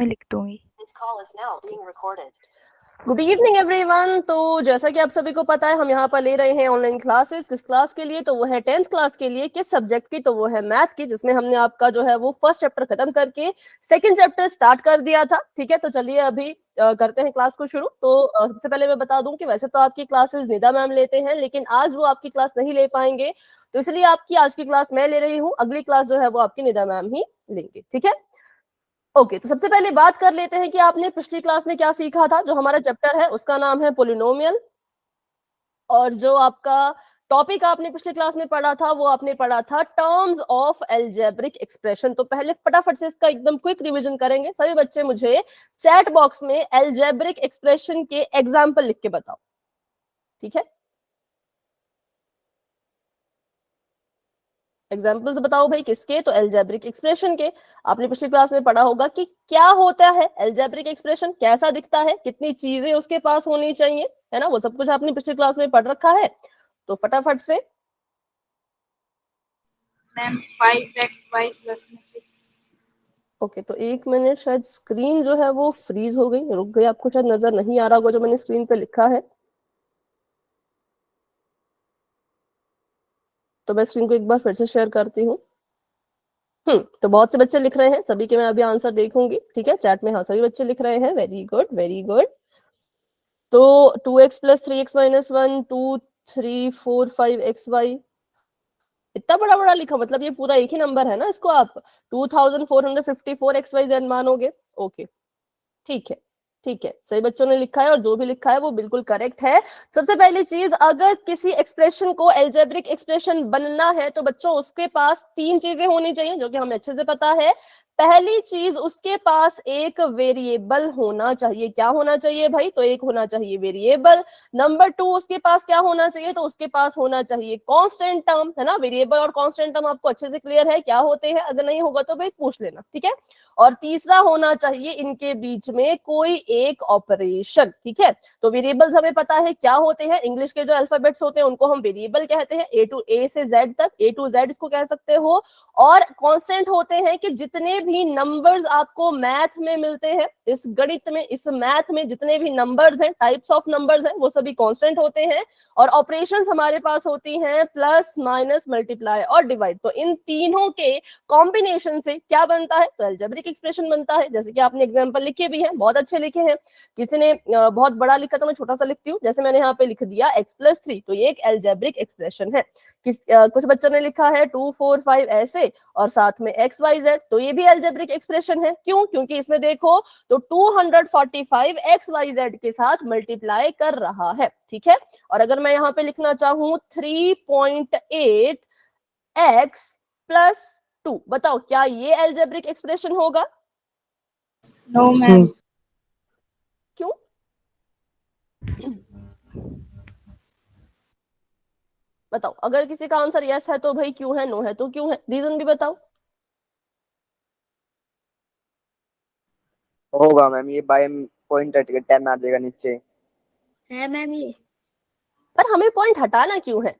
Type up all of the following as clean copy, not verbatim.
मैं लिख दूंगी। Good evening everyone. तो जैसा कि आप सभी को पता है, हम यहाँ पर ले रहे हैं ऑनलाइन क्लासेस। किस क्लास के लिए? तो वो है 10th क्लास के लिए। किस सब्जेक्ट की? तो वो है मैथ की, जिसमें हमने आपका जो है वो फर्स्ट चैप्टर खत्म करके सेकंड चैप्टर स्टार्ट कर दिया था। ठीक है, तो चलिए अभी करते हैं क्लास को शुरू। तो सबसे पहले मैं बता दूं कि वैसे तो आपकी क्लासेस निदा मैम लेते हैं, लेकिन आज वो आपकी क्लास नहीं ले पाएंगे, तो इसलिए आपकी आज की क्लास मैं ले रही हूँ। अगली क्लास जो है वो आपकी निदा मैम ही लेंगे। ठीक है, ओके। तो सबसे पहले बात कर लेते हैं कि आपने पिछली क्लास में क्या सीखा था। जो हमारा चैप्टर है उसका नाम है पोलिनोमियल, और जो आपका टॉपिक आपने पिछली क्लास में पढ़ा था वो आपने पढ़ा था टर्म्स ऑफ एल्जेब्रिक एक्सप्रेशन। तो पहले फटाफट से इसका एकदम क्विक रिवीजन करेंगे। सभी बच्चे मुझे चैट बॉक्स में एल्जेब्रिक एक्सप्रेशन के एग्जाम्पल लिख के बताओ। ठीक है, एग्जाम्पल्स बताओ भाई। किसके? तो एल्जेब्रिक एक्सप्रेशन के। आपने पिछली क्लास में पढ़ा होगा कि क्या होता है एल्जेब्रिक एक्सप्रेशन, कैसा दिखता है, कितनी चीजें उसके पास होनी चाहिए, है ना, वो सब कुछ आपने पिछली क्लास में पढ़ रखा है। तो फटाफट से। Ma'am 5xy plus 6। ओके, तो एक मिनट, शायद स्क्रीन जो है वो फ्रीज हो गई, रुक गई। आपको शायद नजर नहीं आ रहा होगा जो मैंने स्क्रीन पे लिखा है, तो मैं स्क्रीन को एक बार फिर से शेयर करती हूँ। तो बहुत से बच्चे लिख रहे हैं, सभी के मैं अभी आंसर देखूंगी। ठीक है, चैट में हाँ सभी बच्चे लिख रहे हैं, वेरी गुड वेरी गुड। तो 2x plus 3x minus 1, 2 3 4 5xy, इतना बड़ा बड़ा लिखा, मतलब ये पूरा एक ही नंबर है ना, इसको आप 2454 XYZ मानोगे। ओके, ठीक है ठीक है, सही बच्चों ने लिखा है, और जो भी लिखा है वो बिल्कुल करेक्ट है। सबसे पहली चीज, अगर किसी एक्सप्रेशन को एल्जेब्रिक एक्सप्रेशन बनना है तो बच्चों उसके पास तीन चीजें होनी चाहिए, जो कि हमें अच्छे से पता है। पहली चीज, उसके पास एक वेरिएबल होना चाहिए। क्या होना चाहिए भाई? तो एक होना चाहिए वेरिएबल। नंबर 2, उसके पास क्या होना चाहिए? तो उसके पास होना चाहिए कांस्टेंट टर्म, है ना। वेरिएबल और कांस्टेंट टर्म आपको अच्छे से क्लियर है क्या होते हैं? अगर नहीं होगा तो भाई पूछ लेना। ठीक है, और तीसरा होना चाहिए इनके बीच में कोई एक ऑपरेशन। ठीक है, तो वेरिएबल्स हमें पता है क्या होते हैं। इंग्लिश के जो अल्फाबेट्स होते हैं उनको हम वेरिएबल कहते हैं, ए से जेड तक, ए टू जेड इसको कह सकते हो। और कांस्टेंट होते हैं कि जितने भी नंबर्स आपको मैथ में मिलते हैं, इस गणित में, इस मैथ में जितने भी नंबर्स हैं, टाइप्स ऑफ नंबर्स हैं, वो सभी कांस्टेंट होते हैं। और ऑपरेशंस हमारे पास होती हैं प्लस, माइनस, मल्टीप्लाई और डिवाइड। तो इन तीनों के कॉम्बिनेशन से क्या बनता है? तो एल्जेब्रिक एक्सप्रेशन बनता है। जैसे कि आपने एग्जांपल लिखे भी हैं, बहुत अच्छे लिखे हैं। किसी ने बहुत बड़ा लिखा तो मैं छोटा सा लिखती हूँ, जैसे मैंने यहाँ पे लिख दिया x+3, तो ये एक एल्जेब्रिक एक्सप्रेशन है। कुछ बच्चों ने लिखा है 2 4 5 ऐसे, और साथ में XYZ, तो ये भी एल्जेब्रिक एक्सप्रेशन है। क्यों? क्योंकि इसमें देखो तो 245 XYZ के साथ मल्टीप्लाई कर रहा है। ठीक है, और अगर मैं यहाँ पे लिखना चाहूँ 3.8 x प्लस 2, बताओ क्या ये एल्जेब्रिक एक्सप्रेशन होगा? No ma'am. क्यों? बताओ, अगर किसी का आंसर यस है तो भाई क्यों है, नो है तो क्यों है, रीजन भी बताओ। होगा मैम, ये बाय पॉइंट हट के 10 आ जाएगा नीचे। है मैम ये। पर हमें पॉइंट हटाना क्यों है?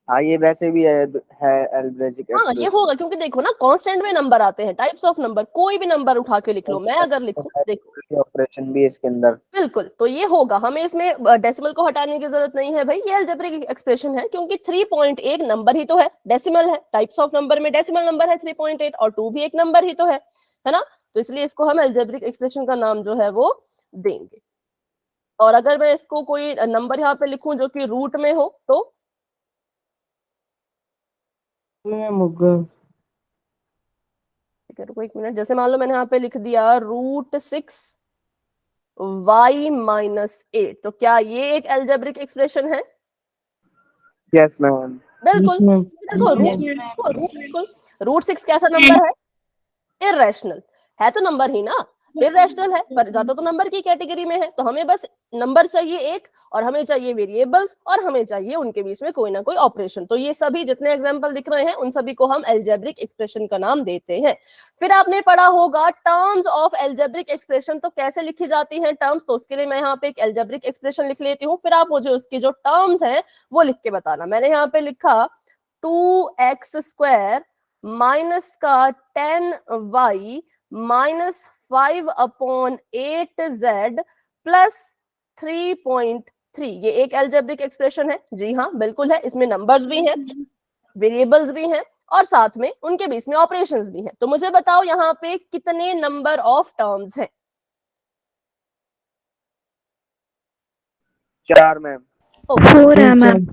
हाँ, ये वैसे भी है एल्जेब्रिक हाँ ये एक्सप्रेशन। होगा, क्योंकि देखो ना, कांस्टेंट में नंबर आते हैं, टाइप्स ऑफ नंबर, कोई भी नंबर उठा के लिख लो। मैं अगर लिखूं, देखो ऑपरेशन भी है इसके अंदर। बिल्कुल, तो ये होगा। हमें इसमें डेसिमल को हटाने की जरूरत नहीं है भाई, ये अलजेब्रिक एक्सप्रेशन है, क्योंकि 3.8 नंबर ही तो है, डेसिमल है। टाइप्स ऑफ नंबर में डेसिमल नंबर है 3.8, और 2 भी एक नंबर ही तो है ना। तो इसलिए इसको हम अलजेब्रिक एक्सप्रेशन का नाम जो है वो देंगे। और अगर मैं इसको कोई नंबर यहाँ पे लिखूं जो कि रूट में हो तो ठीक है, रुको एक मिनट। जैसे मान लो मैंने यहाँ पे लिख दिया √6y-8, तो क्या ये एक अलजेब्रिक एक्सप्रेशन है? Yes ma'am. बिल्कुल। देखो √6 कैसा नंबर है? इरेशनल है, तो नंबर ही ना, इरेशनल है, पर ज्यादा तो नंबर की कैटेगरी में है। तो हमें बस नंबर चाहिए एक, और हमें चाहिए वेरिएबल्स, और हमें चाहिए उनके बीच में कोई ना कोई ऑपरेशन। तो ये सभी जितने एग्जांपल दिख रहे हैं उन सभी को हम एल्जेब्रिक एक्सप्रेशन का नाम देते हैं। फिर आपने पढ़ा होगा टर्म्स ऑफ एल्जेब्रिक एक्सप्रेशन, तो कैसे लिखी जाती है टर्म्स। तो उसके लिए मैं यहाँ पे एक एल्जेब्रिक एक्सप्रेशन लिख लेती हूँ, फिर आप मुझे उसकी जो टर्म्स हैं वो लिख के बताना। मैंने यहाँ पे लिखा 2x² माइनस का 10y -5/8z प्लस 3.3। ये एक एल्जेब्रिक एक्सप्रेशन है, जी हाँ बिल्कुल है, इसमें नंबर्स भी हैं, वेरिएबल्स भी हैं और साथ में उनके बीच में ऑपरेशंस भी हैं। तो मुझे बताओ यहाँ पे कितने नंबर ऑफ टर्म्स हैं? 4 मैम। 4 है मैम।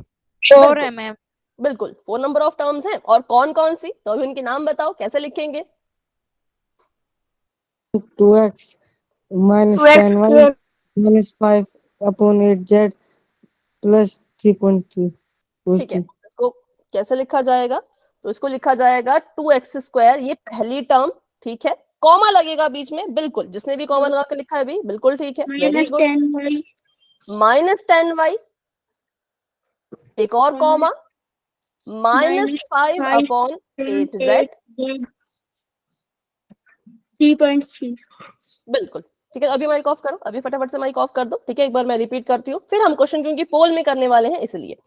4 बिल्कुल है मैम। बिल्कुल 4 नंबर ऑफ टर्म्स हैं। और कौन कौन सी, तो अभी उनके नाम बताओ, कैसे लिखेंगे? 2x minus 10y minus 5/8z plus 3.3 ठीक है, इसको कैसे लिखा जाएगा? तो इसको लिखा जाएगा 2x², ये पहली टर्म, ठीक है, कॉमा लगेगा बीच में, बिल्कुल, जिसने भी कॉमा लगा के लिखा है भी बिल्कुल ठीक है, वेरी गुड। -10y -10y, एक और कॉमा, -5/8z, 3.3। बिल्कुल ठीक है। अभी माइक ऑफ करो, अभी फटाफट से माइक ऑफ कर दो, ठीक है। एक बार मैं रिपीट करती हूँ, फिर हम क्वेश्चन क्योंकि पोल में करने वाले हैं इसलिए।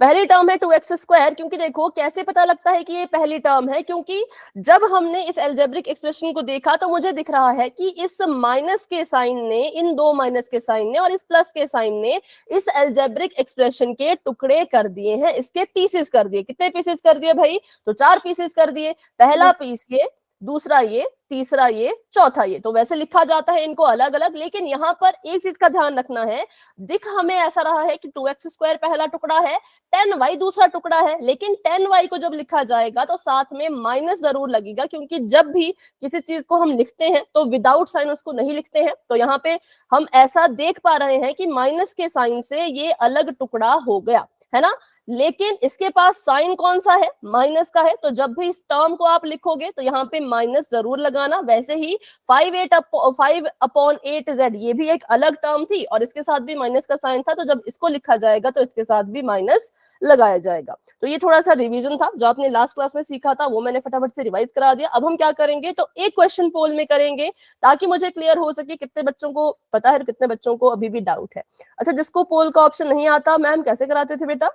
पहली टर्म है 2x², क्योंकि देखो कैसे पता लगता है कि ये पहली टर्म है, क्योंकि जब हमने इस एल्जेब्रिक एक्सप्रेशन को देखा तो मुझे दिख रहा है कि इस माइनस के साइन ने, इन दो माइनस के साइन ने और इस प्लस के साइन ने इस एल्जेब्रिक एक्सप्रेशन के टुकड़े कर दिए हैं, इसके पीसेस कर दिए। कितने पीसेस कर दिए भाई? तो 4 पीसेस कर दिए। पहला पीस ये, दूसरा ये, तीसरा ये, चौथा ये। तो वैसे लिखा जाता है इनको अलग अलग, लेकिन यहाँ पर एक चीज का ध्यान रखना है, दिख हमें ऐसा रहा है कि 2x² पहला टुकड़ा है, 10y दूसरा टुकड़ा है, लेकिन 10y को जब लिखा जाएगा तो साथ में माइनस जरूर लगेगा, क्योंकि जब भी किसी चीज को हम लिखते हैं तो विदाउट साइन उसको नहीं लिखते हैं। तो यहाँ पे हम ऐसा देख पा रहे हैं कि माइनस के साइन से ये अलग टुकड़ा हो गया, है ना। लेकिन इसके पास साइन कौन सा है? माइनस का है। तो जब भी इस टर्म को आप लिखोगे तो यहाँ पे माइनस जरूर लगाना। वैसे ही 5/8z ये भी एक अलग टर्म थी और इसके साथ भी माइनस का साइन था, तो जब इसको लिखा जाएगा तो इसके साथ भी माइनस लगाया जाएगा। तो ये थोड़ा सा रिवीजन था, जो आपने लास्ट क्लास में सीखा था वो मैंने फटाफट से रिवाइज करा दिया। अब हम क्या करेंगे, तो एक क्वेश्चन पोल में करेंगे ताकि मुझे क्लियर हो सके कितने बच्चों को पता है और कितने बच्चों को अभी भी डाउट है। अच्छा, जिसको पोल का ऑप्शन नहीं आता, मैम कैसे कराते थे बेटा?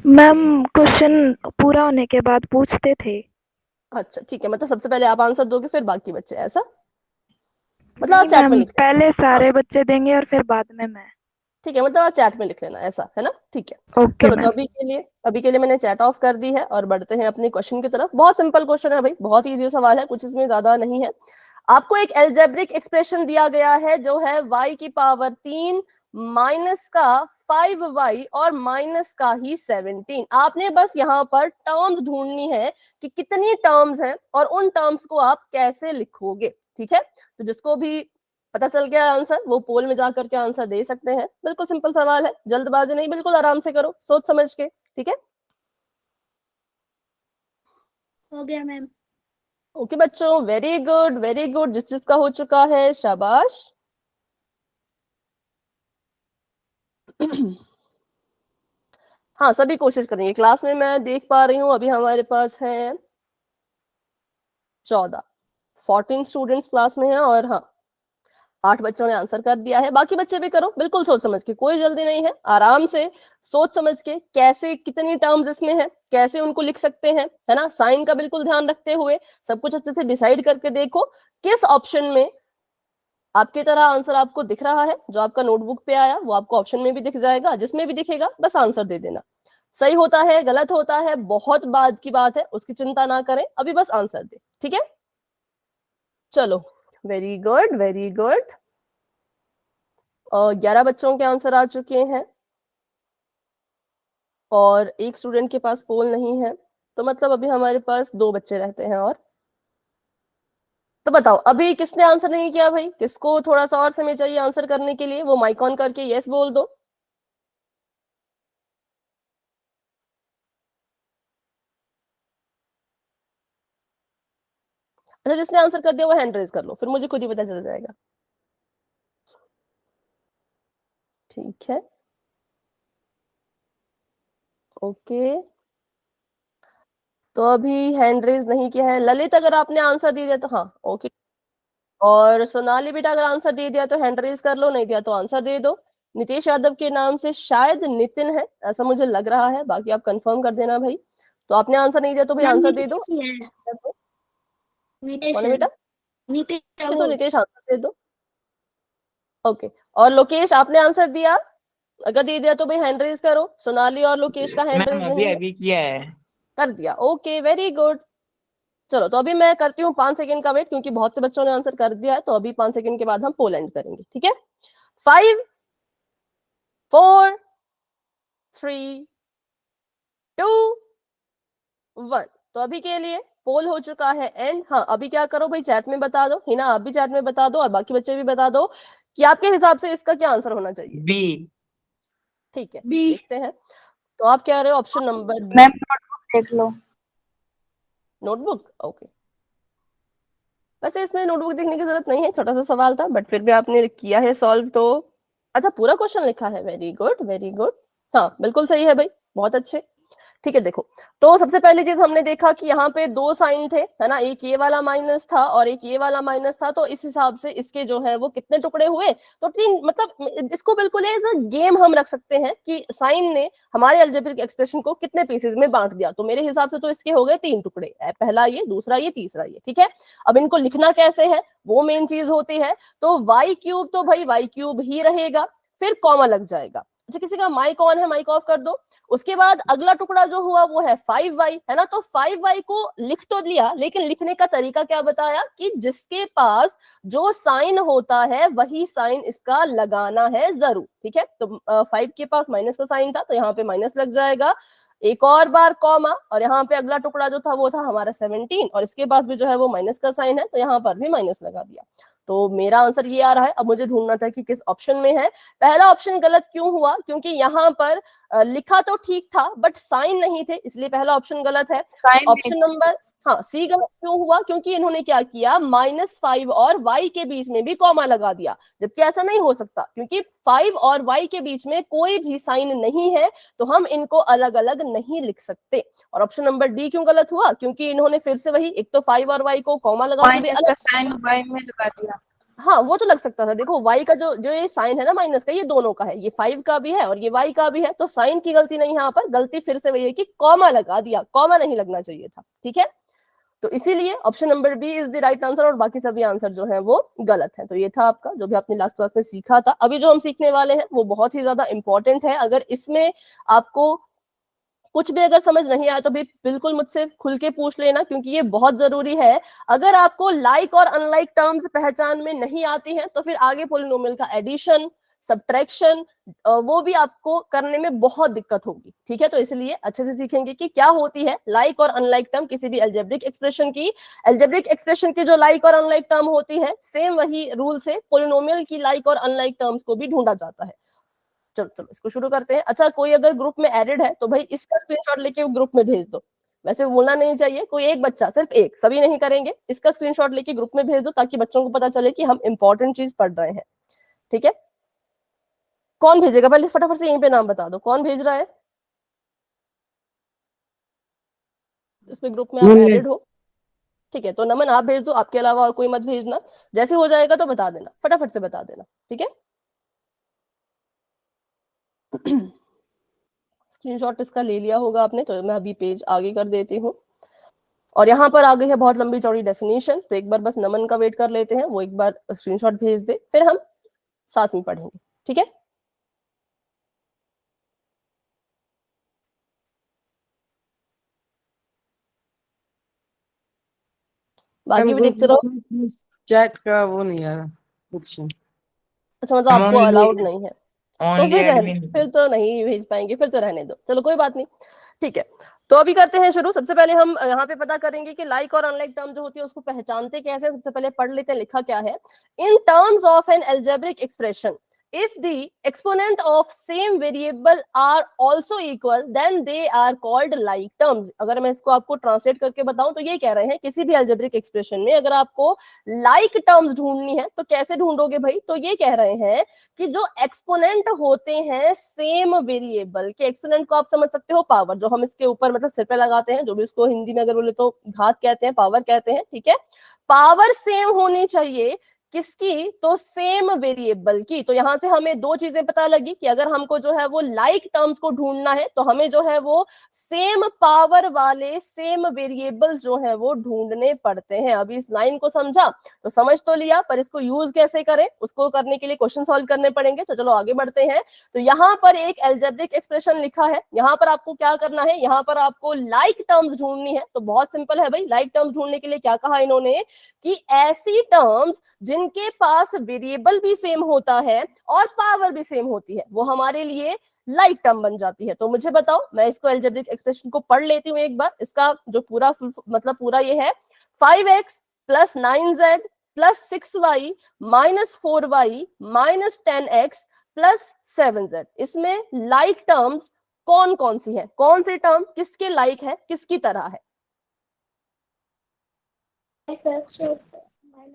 मैम क्वेश्चन पूरा होने के बाद पूछते थे। अच्छा ठीक है, मतलब सबसे पहले आप आंसर दोगे फिर बाकी बच्चे, ऐसा? मतलब आप चैट में मैम लिख लेना। पहले सारे बच्चे देंगे और फिर बाद में मैं। ठीक है, मतलब आप चैट में लिख लेना, ऐसा है ना? ठीक है, ओके चलो। तो मैम। अभी के लिए मैंने चैट ऑफ कर दी है और बढ़ते हैं अपने क्वेश्चन की तरफ। बहुत सिंपल क्वेश्चन है भाई, बहुत इजी सवाल है, कुछ इसमें ज्यादा नहीं है। आपको एक एल्जेब्रिक एक्सप्रेशन दिया गया है जो है y³ माइनस का 5y और माइनस का ही 17। आपने बस यहाँ पर टर्म्स ढूंढनी है कि कितनी टर्म्स हैं और उन टर्म्स को आप कैसे लिखोगे, ठीक है। तो जिसको भी पता चल गया आंसर वो पोल में जाकर के आंसर दे सकते हैं। बिल्कुल सिंपल सवाल है, जल्दबाजी नहीं, बिल्कुल आराम से करो, सोच समझ के, ठीक है। हो गया मैम। ओके बच्चों, वेरी गुड वेरी गुड। जिसका हो चुका है शाबाश। हाँ, सभी कोशिश करेंगे। क्लास में मैं देख पा रही हूँ अभी हमारे पास है 14 स्टूडेंट्स क्लास में हैं और हाँ 8 बच्चों ने आंसर कर दिया है। बाकी बच्चे भी करो, बिल्कुल सोच समझ के, कोई जल्दी नहीं है, आराम से सोच समझ के कैसे कितनी टर्म्स इसमें है, कैसे उनको लिख सकते हैं, है ना। साइन का बिल्कुल ध्यान रखते हुए सब कुछ अच्छे से डिसाइड करके देखो किस ऑप्शन में आपकी तरह आंसर आपको दिख रहा है। जो आपका नोटबुक पे आया वो आपको ऑप्शन में भी दिख जाएगा, जिसमें भी दिखेगा बस आंसर दे देना। सही होता है गलत होता है बहुत बाद की बात है, उसकी चिंता ना करें, अभी बस आंसर दे, ठीक है। चलो, वेरी गुड वेरी गुड। 11 बच्चों के आंसर आ चुके हैं और एक स्टूडेंट के पास पोल नहीं है, तो मतलब अभी हमारे पास 2 बच्चे रहते हैं। और तो बताओ अभी किसने आंसर नहीं किया भाई? किसको थोड़ा सा और समय चाहिए आंसर करने के लिए? वो माइक ऑन करके यस बोल दो। अच्छा, जिसने आंसर कर दिया वो हैंड रेज कर लो, फिर मुझे खुद ही पता चल जाएगा। ठीक है, ओके। तो अभी हैंड रेज नहीं किया है ललित, अगर आपने आंसर दे दिया तो हाँ ओके। और सोनाली बेटा अगर आंसर दे दिया तो हैंड रेज कर लो, नहीं दिया तो आंसर दे दो। नितेश यादव के नाम से शायद नितिन है, ऐसा मुझे लग रहा है, बाकी आप कंफर्म कर देना भाई। तो आपने आंसर नहीं दिया तो भाई आंसर दे दो। कौन है बेटा? नीतीश ठीक है, तो नितेश आंसर दे दो। ओके, और लोकेश आपने आंसर दिया? अगर दे दिया तो भाई हैंड रेज करो। सोनाली और लोकेश का हैंड रेज नहीं है। अभी किया है। कर दिया, ओके वेरी गुड। चलो तो अभी मैं करती हूँ 5 सेकंड का वेट, क्योंकि बहुत से बच्चों ने आंसर कर दिया है। तो अभी 5 सेकंड के बाद हम पोलैंड करेंगे, ठीक है? 5 4 3 2 1। तो अभी के लिए पोल हो चुका है एंड। हाँ, अभी क्या करो भाई, चैट में बता दो। हिना आप भी चैट में बता दो और बाकी बच्चे भी बता दो कि आपके हिसाब से इसका क्या आंसर होना चाहिए। बी। ठीक है, बी। देखते हैं। तो आप कह रहे हो option number B. Ma'am notebook देख लो। Notebook, okay. वैसे इसमें नोटबुक देखने की जरूरत नहीं है, छोटा सा सवाल था, बट फिर भी आपने किया है सॉल्व तो। अच्छा, पूरा क्वेश्चन लिखा है, वेरी गुड वेरी गुड। हाँ बिल्कुल सही है भाई, बहुत अच्छे। ठीक है, देखो तो सबसे पहली चीज हमने देखा कि यहाँ पे दो साइन थे, है ना, एक ये वाला माइनस था और एक ये वाला माइनस था। तो इस हिसाब से इसके जो है वो कितने टुकड़े हुए, तो 3। मतलब इसको बिल्कुल एज अ गेम हम रख सकते हैं कि साइन ने हमारे अलजेब्रिक एक्सप्रेशन को कितने पीसेस में बांट दिया। तो मेरे हिसाब से तो इसके हो गए 3 टुकड़े, पहला ये, दूसरा ये, तीसरा ये। ठीक है, अब इनको लिखना कैसे है वो मेन चीज होती है। तो वाई क्यूब, तो भाई वाई क्यूब ही रहेगा, फिर कॉमा लग जाएगा। अच्छा, किसी का माइक ऑन है, माइक ऑफ कर दो। उसके बाद अगला टुकड़ा जो हुआ वो है 5y, है ना। तो 5y को लिख तो लिया, लेकिन लिखने का तरीका क्या बताया कि जिसके पास जो साइन होता है वही साइन इसका लगाना है जरूर। ठीक है, तो 5 के पास माइनस का साइन था तो यहाँ पे माइनस लग जाएगा, एक और बार कॉमा, और यहाँ पे अगला टुकड़ा जो था वो था हमारा 17 और इसके पास भी जो है वो माइनस का साइन है तो यहाँ पर भी माइनस लगा दिया। तो मेरा आंसर ये आ रहा है। अब मुझे ढूंढना था कि किस ऑप्शन में है। पहला ऑप्शन गलत क्यों हुआ, क्योंकि यहाँ पर लिखा तो ठीक था बट साइन नहीं थे, इसलिए पहला ऑप्शन गलत है। ऑप्शन नंबर हाँ सी गलत क्यों हुआ, क्योंकि इन्होंने क्या किया, -5 और y के बीच में भी कॉमा लगा दिया, जबकि ऐसा नहीं हो सकता क्योंकि 5 और y के बीच में कोई भी साइन नहीं है, तो हम इनको अलग अलग नहीं लिख सकते। और ऑप्शन नंबर डी क्यों गलत हुआ, क्योंकि इन्होंने फिर से वही, एक तो 5 और y को कॉमा लगा के भी अलग साइन y में लगा दिया। हाँ वो तो लग सकता था। देखो y का जो जो ये साइन है ना माइनस का, ये दोनों का है, ये 5 का भी है और ये y का भी है। तो साइन की गलती नहीं, यहाँ पर गलती फिर से वही है कि कॉमा लगा दिया, कॉमा नहीं लगना चाहिए था। ठीक है, तो इसीलिए option number B is the right answer और बाकी सभी आंसर जो है वो गलत है। तो ये था आपका जो भी आपने लास्ट क्लास में सीखा था। अभी जो हम सीखने वाले हैं वो बहुत ही ज्यादा इंपॉर्टेंट है। अगर इसमें आपको कुछ भी अगर समझ नहीं आया तो भी बिल्कुल मुझसे खुल के पूछ लेना, क्योंकि ये बहुत जरूरी है। अगर आपको लाइक और अनलाइक टर्म्स पहचान में नहीं आती हैं तो फिर आगे पॉलिनोमियल का एडिशन, सब्ट्रैक्शन वो भी आपको करने में बहुत दिक्कत होगी। ठीक है, तो इसलिए अच्छे से सीखेंगे कि क्या होती है लाइक और अनलाइक टर्म किसी भी अलजेब्रिक एक्सप्रेशन की। अलजेब्रिक एक्सप्रेशन की जो लाइक और अनलाइक टर्म होती है, सेम वही रूल से पॉलिनोमियल की लाइक और अनलाइक टर्म्स को भी ढूंढा जाता है। चलो चलो इसको शुरू करते हैं। अच्छा, कोई अगर ग्रुप में एडेड है तो भाई इसका स्क्रीनशॉट लेके ग्रुप में भेज दो। वैसे बोलना नहीं चाहिए, कोई एक बच्चा, सिर्फ एक, सभी नहीं करेंगे। इसका स्क्रीनशॉट लेके ग्रुप में भेज दो ताकि बच्चों को पता चले कि हम इंपॉर्टेंट चीज पढ़ रहे हैं। ठीक है, कौन भेजेगा, पहले फटाफट से यहीं पे नाम बता दो, कौन भेज रहा है इसमें ग्रुप में आप एडेड हो। ठीक है, तो नमन आप भेज दो, आपके अलावा और कोई मत भेजना। जैसे हो जाएगा तो बता देना, फटाफट से बता देना। ठीक है, स्क्रीनशॉट इसका ले लिया होगा आपने, तो मैं अभी पेज आगे कर देती हूँ। और यहाँ पर आ गई है बहुत लंबी चौड़ी डेफिनेशन, तो एक बार बस नमन का वेट कर लेते हैं, वो एक बार स्क्रीनशॉट भेज दे, फिर हम साथ में पढ़ेंगे। ठीक है, बाकी भी देखते रहो। चैट का वो नहीं आ रहा ऑप्शन। अच्छा, मतलब आपको अलाउड नहीं है तो फिर तो नहीं भेज पाएंगे, फिर तो रहने दो, चलो कोई बात नहीं। ठीक है, तो अभी करते हैं शुरू। सबसे पहले हम यहाँ पे पता करेंगे कि लाइक और अनलाइक टर्म जो होती है उसको पहचानते कैसे। सबसे पहले पढ़ लेते हैं लिखा क्या है। In terms of N algebraic expression, if the exponent of same variable are also equal then they are called like terms। अगर मैं इसको आपको ट्रांसलेट करके बताऊं तो ये कह रहे हैं किसी भी अलजेब्रिक एक्सप्रेशन में अगर आपको लाइक टर्म्स ढूंढनी है तो कैसे ढूंढोगे भाई। तो ये कह रहे हैं कि जो एक्सपोनेंट होते हैं सेम वेरिएबल के, एक्सपोनेंट को आप समझ सकते हो पावर, जो हम इसके ऊपर मतलब सिर पे लगाते हैं, जो भी उसको हिंदी में अगर बोले तो घात कहते हैं, पावर कहते हैं। ठीक है, पावर सेम होनी चाहिए किसकी? तो सेम वेरिएबल की। तो यहां से हमें दो चीजें पता लगी कि अगर हमको जो है वो लाइक टर्म्स को ढूंढना है तो हमें जो है वो सेम पावर वाले सेम वेरिएबल जो है वो ढूंढने पड़ते हैं। अभी इस लाइन को समझा तो समझ तो लिया, पर इसको यूज कैसे करें उसको करने के लिए क्वेश्चन सॉल्व करने पड़ेंगे। तो चलो आगे बढ़ते हैं। तो यहाँ पर एक एल्जेब्रिक एक्सप्रेशन लिखा है, यहाँ पर आपको क्या करना है, यहाँ पर आपको लाइक टर्म्स ढूंढनी है। तो बहुत सिंपल है भाई, लाइक टर्म्स ढूंढने के लिए क्या कहा इन्होंने कि ऐसी टर्म्स जिनके पास वेरिएबल भी सेम होता है और पावर भी सेम होती है वो हमारे लिए लाइक टर्म बन जाती है। तो मुझे बताओ, मैं इसको एल्जेब्रिक एक्सप्रेशन को पढ़ लेती हूँ एक बार। इसका जो पूरा मतलब पूरा ये है 5x plus 9z plus 6y minus 4y minus 10x plus 7z। इसमें लाइक टर्म्स कौन कौन सी है, कौन सी टर्म किसके लाइक है, किसकी तरह है?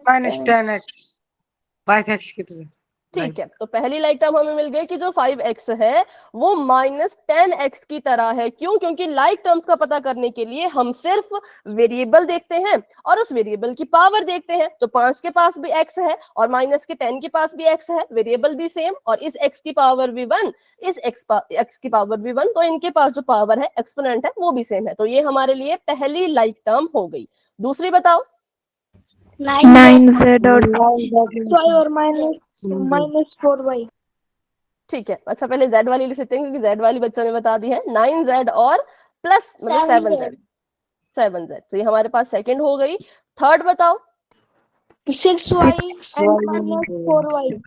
-10x 5x की तरह। ठीक है, तो पहली लाइक टर्म हमें मिल गई कि जो 5x है वो माइनस 10x की तरह है। क्यों? क्योंकि लाइक टर्म्स का पता करने के लिए हम सिर्फ वेरिएबल देखते हैं और उस वेरिएबल की पावर देखते हैं। तो 5 के पास भी x है और माइनस के 10 के पास भी x है, वेरिएबल भी सेम और इस x की पावर भी 1, इस x की पावर भी 1, तो इनके पास जो पावर है एक्सपोनेंट है वो भी सेम है। तो ये हमारे लिए पहली लाइक टर्म हो गई। दूसरी बताओ। 9z और y और माइनस 4y। ठीक है, अच्छा पहले z वाली लिख लेते हैं क्योंकि z वाली बच्चों ने बता दी है। 9z और प्लस मतलब 7z। तो ये हमारे पास सेकंड हो गई। थर्ड बताओ। 6y and minus 4y।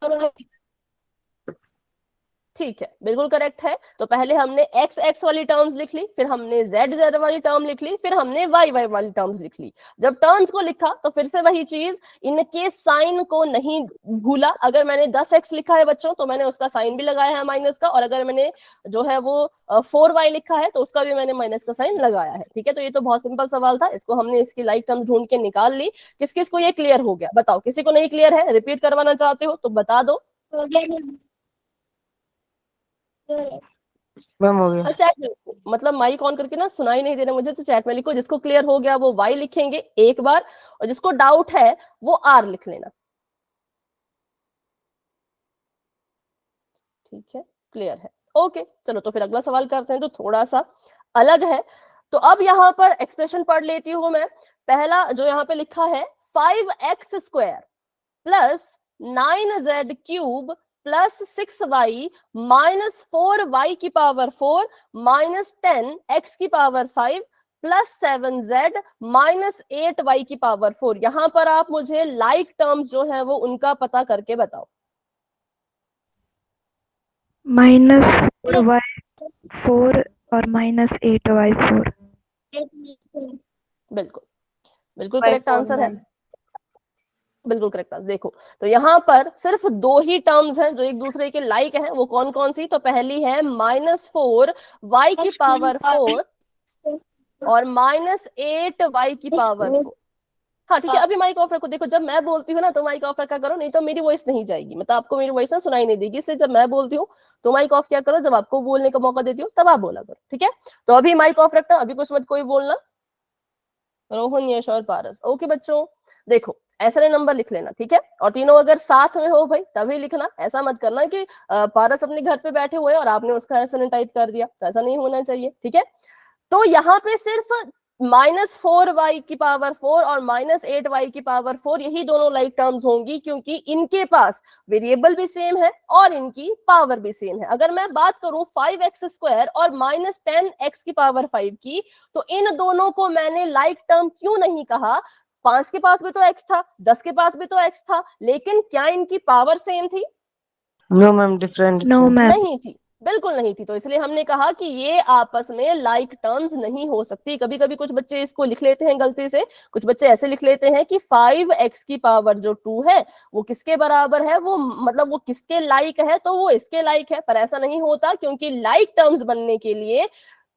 ठीक है, बिल्कुल करेक्ट है। तो पहले हमने x x वाली टर्म्स लिख ली, फिर हमने z z वाली टर्म लिख ली, फिर हमने y y वाली टर्म्स लिख ली। जब टर्म्स को लिखा तो फिर से वही चीज, इनके साइन को नहीं भूला। अगर मैंने 10x लिखा है बच्चों तो मैंने उसका साइन भी लगाया है माइनस का, और अगर मैंने जो है वो 4y लिखा है तो उसका भी मैंने माइनस का साइन लगाया है। ठीक है, तो ये तो बहुत सिंपल सवाल था, इसको हमने इसकी लाइक टर्म्स ढूंढ के निकाल ली। किस किस को ये क्लियर हो गया बताओ? किसी को नहीं क्लियर है, रिपीट करवाना चाहते हो तो बता दो। मैम हो गया। और चैट में मतलब माइक ऑन करके ना सुनाई नहीं दे रहा मुझे, तो चैट में लिखो। जिसको क्लियर हो गया वो वाई लिखेंगे एक बार, और जिसको डाउट है वो आर लिख लेना। ठीक है, क्लियर है? ओके, चलो तो फिर अगला सवाल करते हैं, तो थोड़ा सा अलग है। तो अब यहाँ पर एक्सप्रेशन पढ़ लेती हूँ मैं। पहला जो यहाँ पे लिखा है 5x square plus 9z cube plus 6y minus 4y की पावर 4 माइनस 10x की power 5 plus 7z minus 8y की पावर 4। यहां पर आप मुझे लाइक टर्म्स जो है वो उनका पता करके बताओ। -4y4 और -8y4। बिल्कुल बिल्कुल करेक्ट आंसर है, बिल्कुल करेक्ट आंसर। देखो तो यहाँ पर सिर्फ दो ही टर्म्स हैं जो एक दूसरे के लाइक हैं, वो कौन कौन सी? तो पहली है -4y की पावर 4 और -8y की पावर 4। हाँ ठीक है, अभी माइक ऑफ रखो। देखो जब मैं बोलती हूँ ना तो माइक ऑफ रखा करो, नहीं तो मेरी वॉइस नहीं जाएगी, मतलब आपको मेरी वॉइस ना सुनाई नहीं देगी। इसलिए जब मैं बोलती हूँ तो माइक ऑफ क्या करो, जब आपको बोलने का मौका देती हूँ तब आप बोला करो। ठीक है, तो अभी माइक ऑफ रखना, अभी कुछ मत कोई बोलना। रोहन, यश और पारस। ओके बच्चों, देखो ऐसे नंबर लिख लेना, ठीक है? और तीनों अगर साथ में हो भाई तभी लिखना। ऐसा मत करना कि पारस अपने घर पे बैठे हुए हैं और आपने उसका ऐसा टाइप कर दिया, तो ऐसा नहीं होना चाहिए। ठीक है, तो यहाँ पे सिर्फ -4y की पावर 4 और -8y की पावर 4 यही दोनों लाइक टर्म्स होंगी, क्योंकि इनके पास वेरिएबल भी सेम है और इनकी पावर भी सेम है। अगर मैं बात करूं 5x स्क्वायर और -10x की पावर 5 की, तो इन दोनों को मैंने लाइक टर्म क्यों नहीं कहा? 5 के पास भी तो x था, 10 के पास भी तो x था, लेकिन क्या इनकी पावर सेम थी? नो मैम, डिफरेंट नहीं थी, बिल्कुल नहीं थी। तो इसलिए हमने कहा कि ये आपस में लाइक टर्म्स नहीं हो सकती। कभी कभी कुछ बच्चे इसको लिख लेते हैं गलती से, कुछ बच्चे ऐसे लिख लेते हैं कि 5x की पावर जो 2 है वो किसके बराबर है, वो मतलब वो किसके लाइक है, तो वो इसके लाइक है। पर ऐसा नहीं होता, क्योंकि लाइक टर्म्स बनने के लिए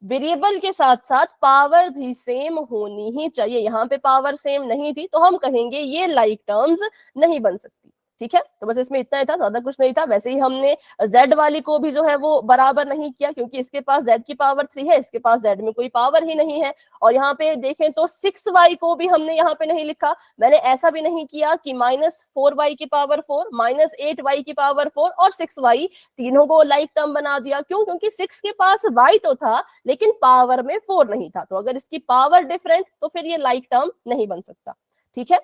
वेरिएबल के साथ साथ पावर भी सेम होनी ही चाहिए। यहाँ पे पावर सेम नहीं थी तो हम कहेंगे ये लाइक टर्म्स नहीं बन सकती। ठीक है, तो बस इसमें इतना ही था, ज्यादा कुछ नहीं था। वैसे ही हमने z वाली को भी जो है वो बराबर नहीं किया, क्योंकि इसके पास z की पावर 3 है, इसके पास z में कोई पावर ही नहीं है। और यहाँ पे देखें तो 6y को भी हमने यहाँ पे नहीं लिखा। मैंने ऐसा भी नहीं किया कि -4y की पावर 4, -8y की पावर 4 और 6y, तीनों को लाइक टर्म बना दिया। क्यों? क्योंकि 6 के पास y तो था लेकिन पावर में 4 नहीं था, तो अगर इसकी पावर डिफरेंट तो फिर ये लाइक टर्म नहीं बन सकता। ठीक है,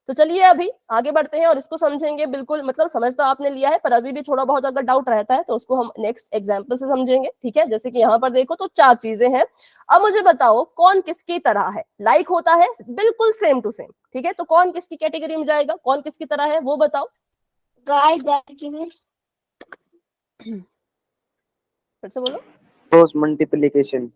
तो चलिए अभी आगे बढ़ते हैं और इसको समझेंगे। बिल्कुल मतलब समझ तो आपने लिया है, पर अभी भी थोड़ा बहुत अगर डाउट रहता है तो उसको हम नेक्स्ट एग्जांपल से समझेंगे। ठीक है, जैसे कि यहाँ पर देखो तो 4 चीजें हैं। अब मुझे बताओ कौन किसकी तरह है। लाइक होता है बिल्कुल सेम टू सेम। ठीक है, तो कौन किसकी कैटेगरी में जाएगा, कौन किसकी तरह है वो बताओ। गाय गाय की में फिर से बोलो। Cross multiplication.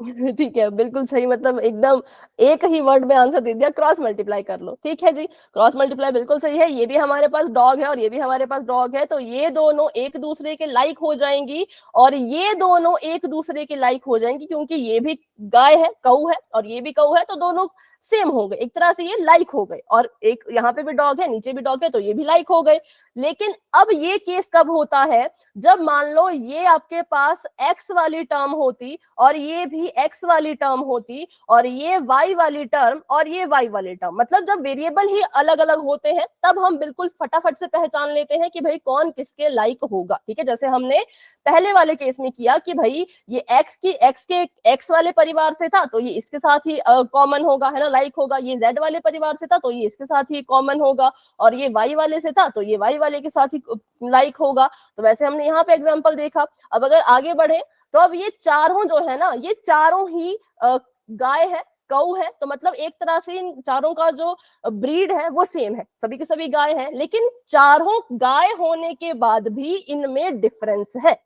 ठीक है, बिल्कुल सही, मतलब एकदम एक ही वर्ड में आंसर दे दिया, क्रॉस मल्टीप्लाई कर लो। ठीक है जी, क्रॉस मल्टीप्लाई बिल्कुल सही है। ये भी हमारे पास डॉग है और ये भी हमारे पास डॉग है, तो ये दोनों एक दूसरे के लाइक हो जाएंगी और ये दोनों एक दूसरे के लाइक हो जाएंगी, क्योंकि ये भी गाय है, कऊ है, और ये भी कऊ है, तो दोनों सेम हो गए, एक तरह से ये लाइक हो गए। और एक यहाँ पे भी डॉग है, नीचे भी डॉग है, तो ये भी लाइक हो गए। लेकिन अब ये केस कब होता है, जब मान लो ये आपके पास x वाली टर्म होती और ये भी x वाली टर्म होती और ये y वाली टर्म और ये y वाली टर्म, मतलब जब वेरिएबल ही अलग अलग होते हैं तब हम बिल्कुल फटाफट से पहचान लेते हैं कि भाई कौन किसके लाइक होगा। ठीक है, जैसे हमने पहले वाले केस में किया कि भाई ये x वाले परिवार से था तो ये इसके साथ ही कॉमन होगा, है ना, लाइक होगा। ये z वाले परिवार से था तो ये इसके साथ ही कॉमन होगा, और ये y वाले से था तो ये y वाले के साथ ही लाइक होगा। तो वैसे हमने यहाँ पे एग्जांपल देखा। अब अगर आगे बढ़े तो अब ये चारों जो है ना, ये चारों ही गाय है, कऊ है, तो मतलब एक तरह से इन चारों का जो ब्रीड है वो सेम है, सभी के सभी गाय हैं। लेकिन चारों गाय होने के बाद भी इनमें डिफरेंस है।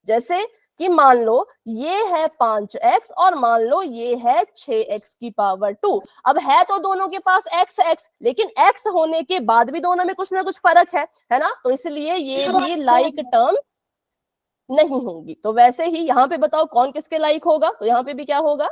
जैसे कि मान लो ये है 5x और मान लो ये है 6x की पावर 2। अब है तो दोनों के पास x, लेकिन x होने के बाद भी दोनों में कुछ ना कुछ फर्क है ना, तो इसलिए ये भी लाइक टर्म नहीं होंगी। तो वैसे ही यहाँ पे बताओ कौन किसके लाइक होगा, तो यहाँ पे भी क्या होगा,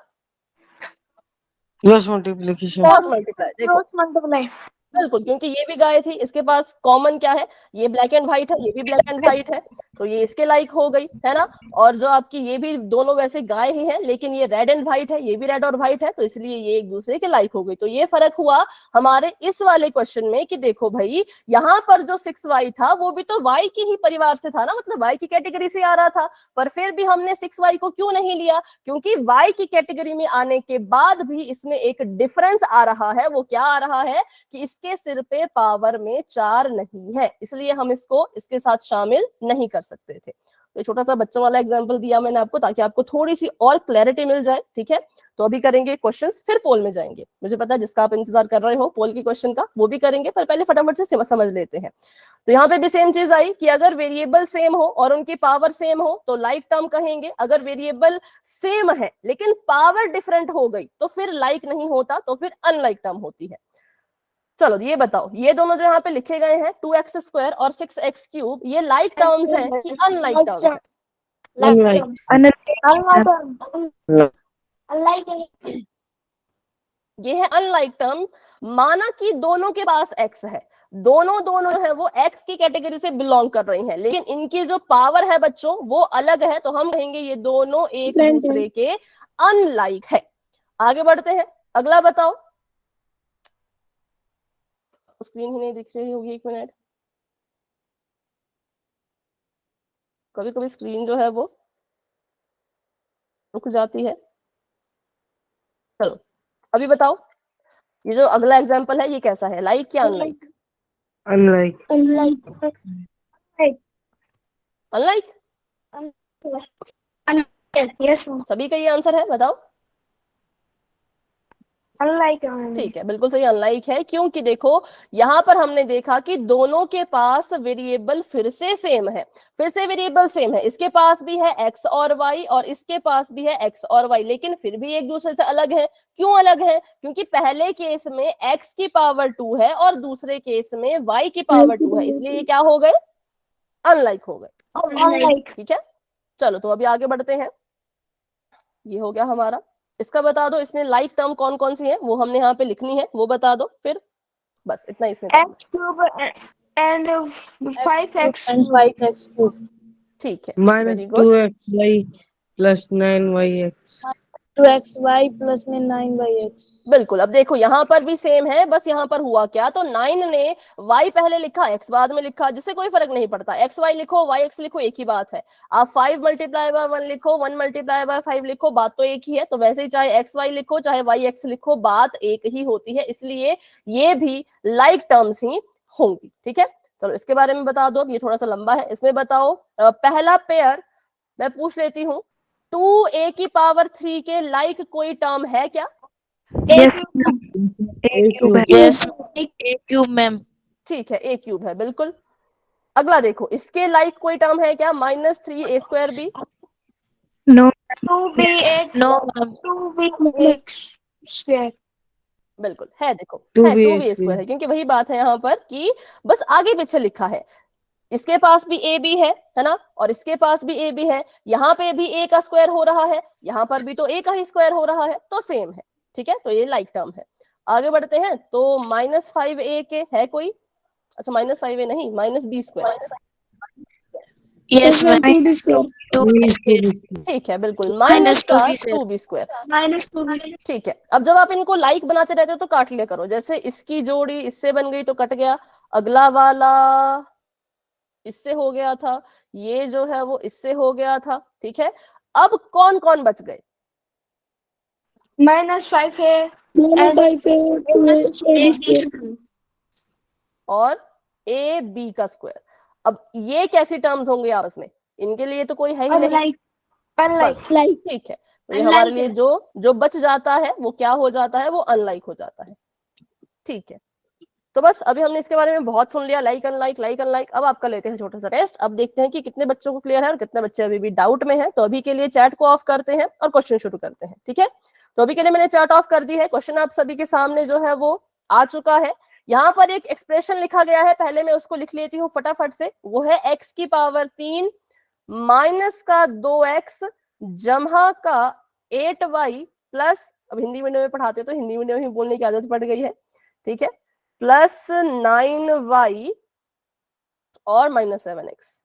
क्रॉस मल्टीप्लिकेशन। Cross multiply. देखो क्रॉस मल्टीप्लाई बिल्कुल, क्योंकि ये भी गाय थी, इसके पास कॉमन क्या है, ये ब्लैक एंड व्हाइट है, ये भी ब्लैक एंड व्हाइट है, तो ये इसके लाइक हो गई, है ना। और जो आपकी ये भी दोनों वैसे गाय ही है लेकिन ये रेड एंड व्हाइट है, ये भी रेड और व्हाइट है, तो इसलिए ये एक दूसरे के लाइक हो गई। तो ये फर्क हुआ हमारे इस वाले क्वेश्चन में कि देखो भाई यहाँ पर जो 6y था वो भी तो y की ही परिवार से था ना, मतलब y की कैटेगरी से आ रहा था, पर फिर भी हमने 6y को क्यों नहीं लिया, क्योंकि y की कैटेगरी में आने के बाद भी इसमें एक डिफरेंस आ रहा है। वो क्या आ रहा है कि इसके सिर पे पावर में 4 नहीं है, इसलिए हम इसको इसके साथ शामिल नहीं कर सकते थे। तो छोटा सा बच्चों वाला एग्जांपल दिया मैंने आपको ताकि आपको थोड़ी सी और क्लैरिटी मिल जाए। ठीक है, तो अभी करेंगे क्वेश्चंस, फिर पोल में जाएंगे। मुझे पता है जिसका आप इंतजार कर रहे हो पोल की क्वेश्चन का, वो भी करेंगे, पर पहले फटाफट से समझ लेते हैं। तो यहाँ पे भी सेम चीज आई कि अगर वेरिएबल सेम हो और उनकी पावर सेम हो तो लाइक टर्म कहेंगे। अगर वेरिएबल सेम है लेकिन पावर डिफरेंट हो गई तो फिर लाइक नहीं होता, तो फिर अनलाइक टर्म होती है। चलो ये बताओ, ये दोनों जो यहाँ पे लिखे गए हैं 2x² और 6x³, ये लाइक टर्म्स है कि अनलाइक टर्म्स है? ये है अनलाइक टर्म। माना कि दोनों के पास x है, दोनों है वो x की कैटेगरी से बिलोंग कर रही हैं, लेकिन इनकी जो पावर है बच्चों वो अलग है, तो हम कहेंगे ये दोनों एक दूसरे के अनलाइक है। आगे बढ़ते हैं, अगला बताओ। स्क्रीन ही नहीं दिख रही होगी, 1 मिनट। कभी कभी स्क्रीन जो है वो रुक जाती है। चलो अभी बताओ, ये जो अगला एग्जांपल है ये कैसा है, लाइक या अनलाइक? अनलाइक। अनलाइक। यस सभी का ये आंसर है, बताओ। अनलाइक ठीक है, बिल्कुल सही, अनलाइक है। क्योंकि देखो यहाँ पर हमने देखा कि दोनों के पास वेरिएबल फिर से सेम है, फिर से वेरिएबल सेम है। इसके पास भी है x और y और इसके पास भी है x और y, लेकिन फिर भी एक दूसरे से अलग है। क्यों अलग है? क्योंकि पहले केस में x की पावर 2 है और दूसरे केस में y की पावर 2 है, इसलिए ये क्या हो गए, अनलाइक हो गए। ठीक है, चलो तो अभी आगे बढ़ते हैं। ये हो गया हमारा। इसका बता दो, इसमें लाइक टर्म कौन कौन सी है वो हमने यहाँ पे लिखनी है, वो बता दो फिर, बस इतना इसमें। and 5x and 5x cube. ठीक है, minus very good. 2xy plus 9yx. 2xy plus में 9yx. बिल्कुल। अब देखो यहाँ पर भी सेम है, बस यहाँ पर हुआ क्या, तो 9 ने y पहले लिखा, x बाद में लिखा, जिससे कोई फर्क नहीं पड़ता। एक्स वाई लिखो, वाई एक्स लिखो, एक ही बात है। आप 5 मल्टीप्लाई बाय 1 लिखो, 1 मल्टीप्लाई बाय 5 लिखो, बात तो एक ही है। तो वैसे ही चाहे एक्स वाई लिखो चाहे वाई एक्स लिखो, बात एक ही होती है, इसलिए ये भी लाइक टर्म्स ही होंगी। ठीक है, चलो इसके बारे में बता दो। अब ये थोड़ा सा लंबा है, इसमें बताओ पहला पेयर मैं पूछ लेती हूँ, 2a की पावर 3 के लाइक कोई टर्म है क्या? यस a क्यूब है। Yes, a cube ma'am. ठीक है, a क्यूब है, बिल्कुल। अगला देखो, इसके लाइक कोई टर्म है क्या? -3a²b। No 2bx No ma'am. 2bx square. बिल्कुल है, देखो 2b है 2b² है, क्योंकि वही बात है यहाँ पर कि बस आगे पीछे लिखा है। इसके पास भी a b है ना, और इसके पास भी a b है। यहाँ पे भी a का स्क्वायर हो रहा है, यहाँ पर भी तो a का ही स्क्वायर हो रहा है, तो सेम है। ठीक है, तो ये लाइक टर्म है। आगे बढ़ते हैं, तो -5a के है कोई? अच्छा, -5a नहीं, -b²। Yes ma'am. 2b square. 2b square. ठीक है, बिल्कुल, Minus का 2b square. 2b²। -2b. ठीक है, अब जब आप इनको लाइक बनाते रहते हो तो काट लिया करो। जैसे इसकी जोड़ी इससे बन गई तो कट गया, अगला वाला इससे हो गया था, ये जो है वो इससे हो गया था। ठीक है, अब कौन कौन बच गए? -5a and और a b का स्क्वायर। अब ये कैसी टर्म्स होंगे आपस में? इनके लिए तो कोई है ही नहीं। unlike ठीक है, तो ये हमारे लिए जो बच जाता है वो क्या हो जाता है? वो अनलाइक हो जाता है। ठीक है, तो बस अभी हमने इसके बारे में बहुत सुन लिया, लाइक अनलाइक। अब आपका लेते हैं छोटा सा टेस्ट। अब देखते हैं कि कितने बच्चों को क्लियर है और कितने बच्चे अभी भी डाउट में हैं। तो अभी के लिए चैट को ऑफ करते हैं और क्वेश्चन शुरू करते हैं। ठीक है, तो अभी के लिए मैंने चैट ऑफ कर दी है। क्वेश्चन आप सभी के सामने जो है वो आ चुका है। यहाँ पर एक एक्सप्रेशन लिखा गया है, पहले मैं उसको लिख लेती हूँ फटाफट से। वो है x की पावर 3 माइनस का 2x जमा का 8y प्लस, अब हिंदी मीडियम में पढ़ाते तो हिंदी मीडियम में बोलने की आदत पड़ गई है। ठीक है, प्लस 9y और -7x।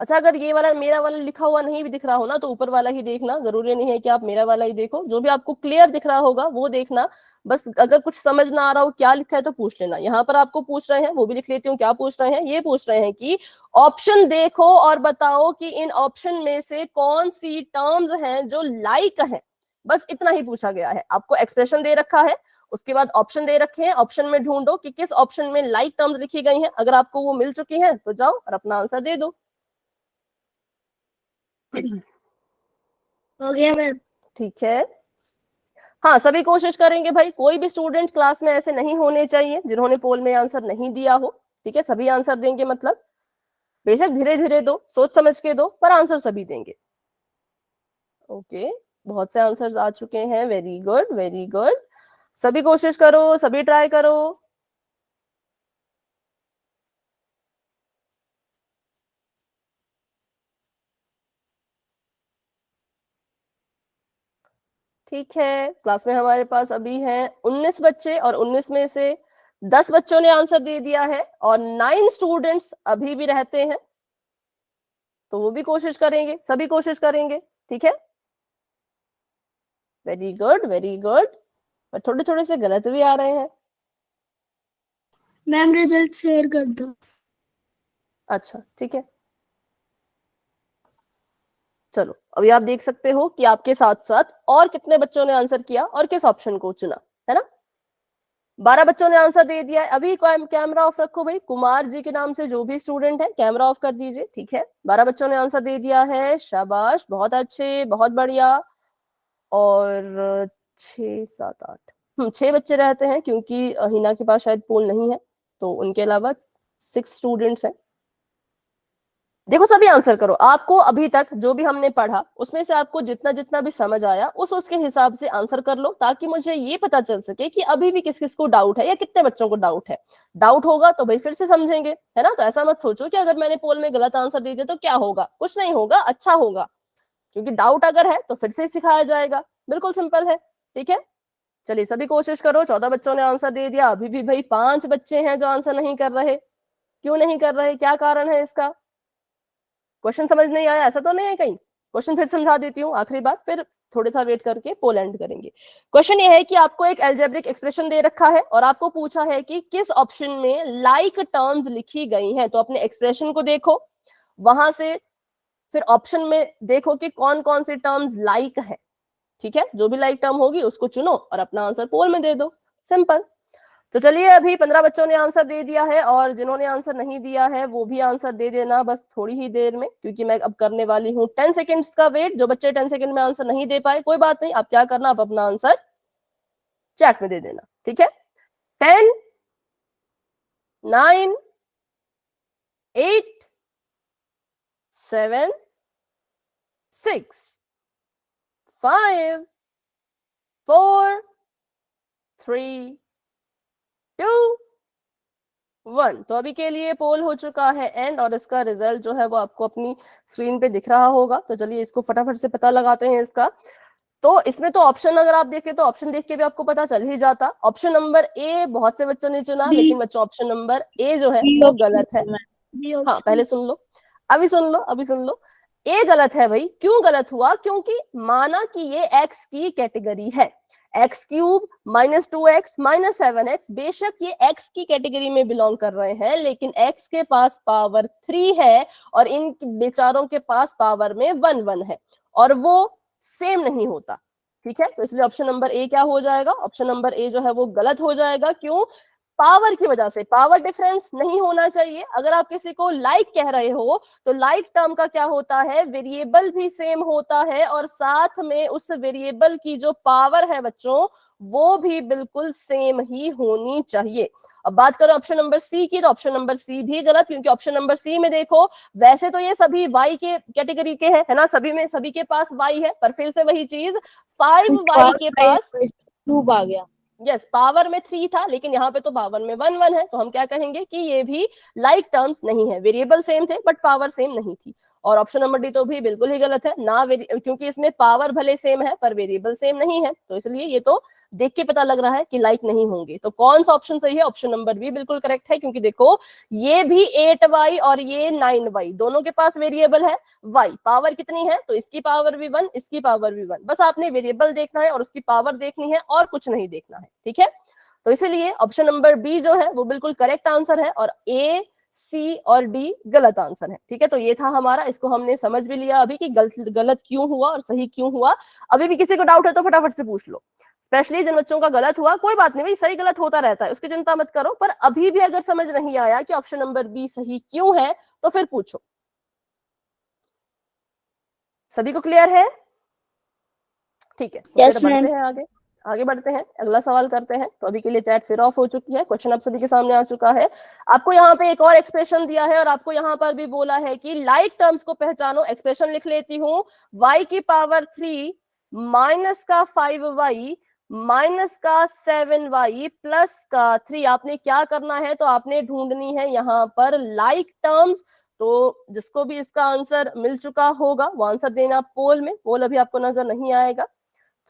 अच्छा, अगर ये वाला मेरा वाला लिखा हुआ नहीं भी दिख रहा हो ना, तो ऊपर वाला ही देखना, जरूरी नहीं है कि आप मेरा वाला ही देखो। जो भी आपको क्लियर दिख रहा होगा वो देखना। बस अगर कुछ समझ ना आ रहा हो क्या लिखा है तो पूछ लेना। यहाँ पर आपको पूछ रहे हैं, वो भी लिख लेती हूँ, क्या पूछ रहे हैं? ये पूछ रहे हैं कि ऑप्शन देखो और बताओ कि इन ऑप्शन में से कौन सी टर्म्स हैं जो लाइक है। बस इतना ही पूछा गया है। आपको एक्सप्रेशन दे रखा है, उसके बाद ऑप्शन दे रखे हैं, ऑप्शन में ढूंढो कि किस ऑप्शन में लाइक टर्म्स लिखी गई हैं। अगर आपको वो मिल चुकी हैं तो जाओ और अपना आंसर दे दो। हो गया मैम। ठीक है, हाँ, सभी कोशिश करेंगे भाई। कोई भी स्टूडेंट क्लास में ऐसे नहीं होने चाहिए जिन्होंने पोल में आंसर नहीं दिया हो। ठीक है, सभी आंसर देंगे, मतलब बेशक धीरे धीरे दो, सोच समझ के दो, पर आंसर सभी देंगे। ओके, बहुत से आंसर्स आ चुके हैं, वेरी गुड वेरी गुड। सभी कोशिश करो, सभी ट्राई करो। ठीक है, क्लास में हमारे पास अभी हैं 19 बच्चे और 19 में से 10 बच्चों ने आंसर दे दिया है और 9 स्टूडेंट्स अभी भी रहते हैं, तो वो भी कोशिश करेंगे, सभी कोशिश करेंगे। ठीक है, वेरी गुड वेरी गुड। पर थोड़े थोड़े से गलत भी आ रहे हैं। मैम रिजल्ट शेयर कर दो। अच्छा, ठीक है, चलो अभी आप देख सकते हो कि आपके साथ साथ और कितने बच्चों ने आंसर किया और किस ऑप्शन को चुना, है ना। 12 बच्चों ने आंसर दे दिया है। अभी कैमरा ऑफ रखो भाई, कुमार जी के नाम से जो भी स्टूडेंट है कैमरा ऑफ कर दीजिए। ठीक है, 12 बच्चों ने आंसर दे दिया है, शाबाश, बहुत अच्छे, बहुत बढ़िया। और 6 7 8 6 बच्चे रहते हैं, क्योंकि हिना के पास शायद पोल नहीं है, तो उनके अलावा 6 स्टूडेंट्स हैं। देखो, सभी आंसर करो। आपको अभी तक जो भी हमने पढ़ा उसमें से आपको जितना जितना भी समझ आया उसके हिसाब से आंसर कर लो, ताकि मुझे ये पता चल सके कि अभी भी किस किस को डाउट है या कितने बच्चों को डाउट है। डाउट होगा तो भाई फिर से समझेंगे, है ना। तो ऐसा मत सोचो कि अगर मैंने पोल में गलत आंसर दे दिया तो क्या होगा, कुछ नहीं होगा, अच्छा होगा, क्योंकि डाउट अगर है तो फिर से सिखाया जाएगा। बिल्कुल सिंपल है। ठीक है, चलिए सभी कोशिश करो। 14 बच्चों ने आंसर दे दिया। अभी भी भाई 5 बच्चे हैं जो आंसर नहीं कर रहे। क्यों नहीं कर रहे, क्या कारण है इसका? क्वेश्चन समझ नहीं आया ऐसा तो नहीं है कहीं? क्वेश्चन फिर समझा देती हूँ आखिरी बार, फिर थोड़ी सा वेट करके पोल एंड करेंगे। क्वेश्चन ये है कि आपको एक अलजेब्रिक एक्सप्रेशन दे रखा है और आपको पूछा है कि किस ऑप्शन में लाइक टर्म्स लिखी गई हैं। तो अपने एक्सप्रेशन को देखो, वहां से फिर ऑप्शन में देखो कि कौन कौन सी टर्म्स लाइक है। ठीक है, जो भी लाइक टर्म होगी उसको चुनो और अपना आंसर पोल में दे दो, सिंपल। तो चलिए, अभी 15 बच्चों ने आंसर दे दिया है और जिन्होंने आंसर नहीं दिया है वो भी आंसर दे देना बस थोड़ी ही देर में, क्योंकि मैं अब करने वाली हूँ 10 सेकेंड्स का वेट। जो बच्चे 10 सेकेंड में आंसर नहीं दे पाए कोई बात नहीं, आप क्या करना, आप अपना आंसर चैट में दे देना, ठीक है। 10 9 8 7 6 5 4 3 2 1। तो अभी के लिए पोल हो चुका है एंड, और इसका रिजल्ट जो है वो आपको अपनी स्क्रीन पे दिख रहा होगा। तो चलिए इसको फटाफट से पता लगाते हैं इसका। तो इसमें तो ऑप्शन अगर आप देखें तो ऑप्शन देख के भी आपको पता चल ही जाता। ऑप्शन नंबर ए बहुत से बच्चों ने चुना, लेकिन बच्चों ऑप्शन नंबर ए जो है वो गलत है। हाँ, पहले सुन लो, अभी सुन लो, अभी सुन लो। ए गलत है भाई। क्यों गलत हुआ? क्योंकि माना कि ये एक्स की कैटेगरी है, x cube minus 2x minus 7x, बेशक ये एक्स की कैटेगरी में बिलोंग कर रहे हैं, लेकिन एक्स के पास पावर 3 है और इन बेचारों के पास पावर में 1 1 है और वो सेम नहीं होता। ठीक है, तो इसलिए ऑप्शन नंबर ए क्या हो जाएगा? ऑप्शन नंबर ए जो है वो गलत हो जाएगा। क्यों? पावर की वजह से, पावर डिफरेंस नहीं होना चाहिए। अगर आप किसी को लाइक कह रहे हो तो लाइक टर्म का क्या होता है, वेरिएबल भी सेम होता है और साथ में उस वेरिएबल की जो पावर है बच्चों वो भी बिल्कुल सेम ही होनी चाहिए। अब बात करो ऑप्शन नंबर सी की, तो ऑप्शन नंबर सी भी गलत, क्योंकि ऑप्शन नंबर सी में देखो वैसे तो ये सभी वाई के कैटेगरी के हैं, है ना, सभी में सभी के पास वाई है, पर फिर से वही चीज 5 वाई के पास क्यूब आ गया। यस, पावर में 3 था लेकिन यहाँ पे तो पावर में 1 1 है, तो हम क्या कहेंगे कि ये भी लाइक टर्म्स नहीं है। वेरिएबल सेम थे बट पावर सेम नहीं थी। और ऑप्शन नंबर डी तो भी बिल्कुल ही गलत है ना, क्योंकि इसमें पावर भले सेम है पर वेरिएबल सेम नहीं है, तो इसलिए ये तो देख के पता लग रहा है कि लाइक नहीं होंगे। तो कौन सा ऑप्शन सही है? ऑप्शन नंबर बी बिल्कुल करेक्ट है, क्योंकि देखो ये भी 8y और ये 9y, दोनों के पास वेरिएबल है y, पावर कितनी है? तो इसकी पावर भी 1, इसकी पावर भी 1, बस आपने वेरिएबल देखना है और उसकी पावर देखनी है और कुछ नहीं देखना है। ठीक है, तो इसीलिए ऑप्शन नंबर बी जो है वो बिल्कुल करेक्ट आंसर है और ए, सी और डी गलत आंसर है। ठीक है, तो ये था हमारा, इसको हमने समझ भी लिया अभी कि गलत क्यों हुआ और सही क्यों हुआ। अभी भी किसी को डाउट है तो फटाफट से पूछ लो, स्पेशली जिन बच्चों का गलत हुआ। कोई बात नहीं भाई, सही गलत होता रहता है, उसकी चिंता मत करो, पर अभी भी अगर समझ नहीं आया कि ऑप्शन नंबर बी सही क्यों है तो फिर पूछो। सभी को क्लियर है? ठीक है, तो Yes, बढ़ते हैं आगे बढ़ते हैं, अगला सवाल करते हैं। तो अभी के लिए चैट फिर ऑफ हो चुकी है, क्वेश्चन आप सभी के सामने आ चुका है। आपको यहाँ पे एक और एक्सप्रेशन दिया है और आपको यहाँ पर भी बोला है कि लाइक टर्म्स को पहचानो। एक्सप्रेशन लिख लेती हूँ, y की पावर 3 माइनस का 5y माइनस का 7y प्लस का 3। आपने क्या करना है? तो आपने ढूंढनी है यहाँ पर लाइक टर्म्स। तो जिसको भी इसका आंसर मिल चुका होगा वो आंसर देना पोल में। पोल अभी आपको नजर नहीं आएगा,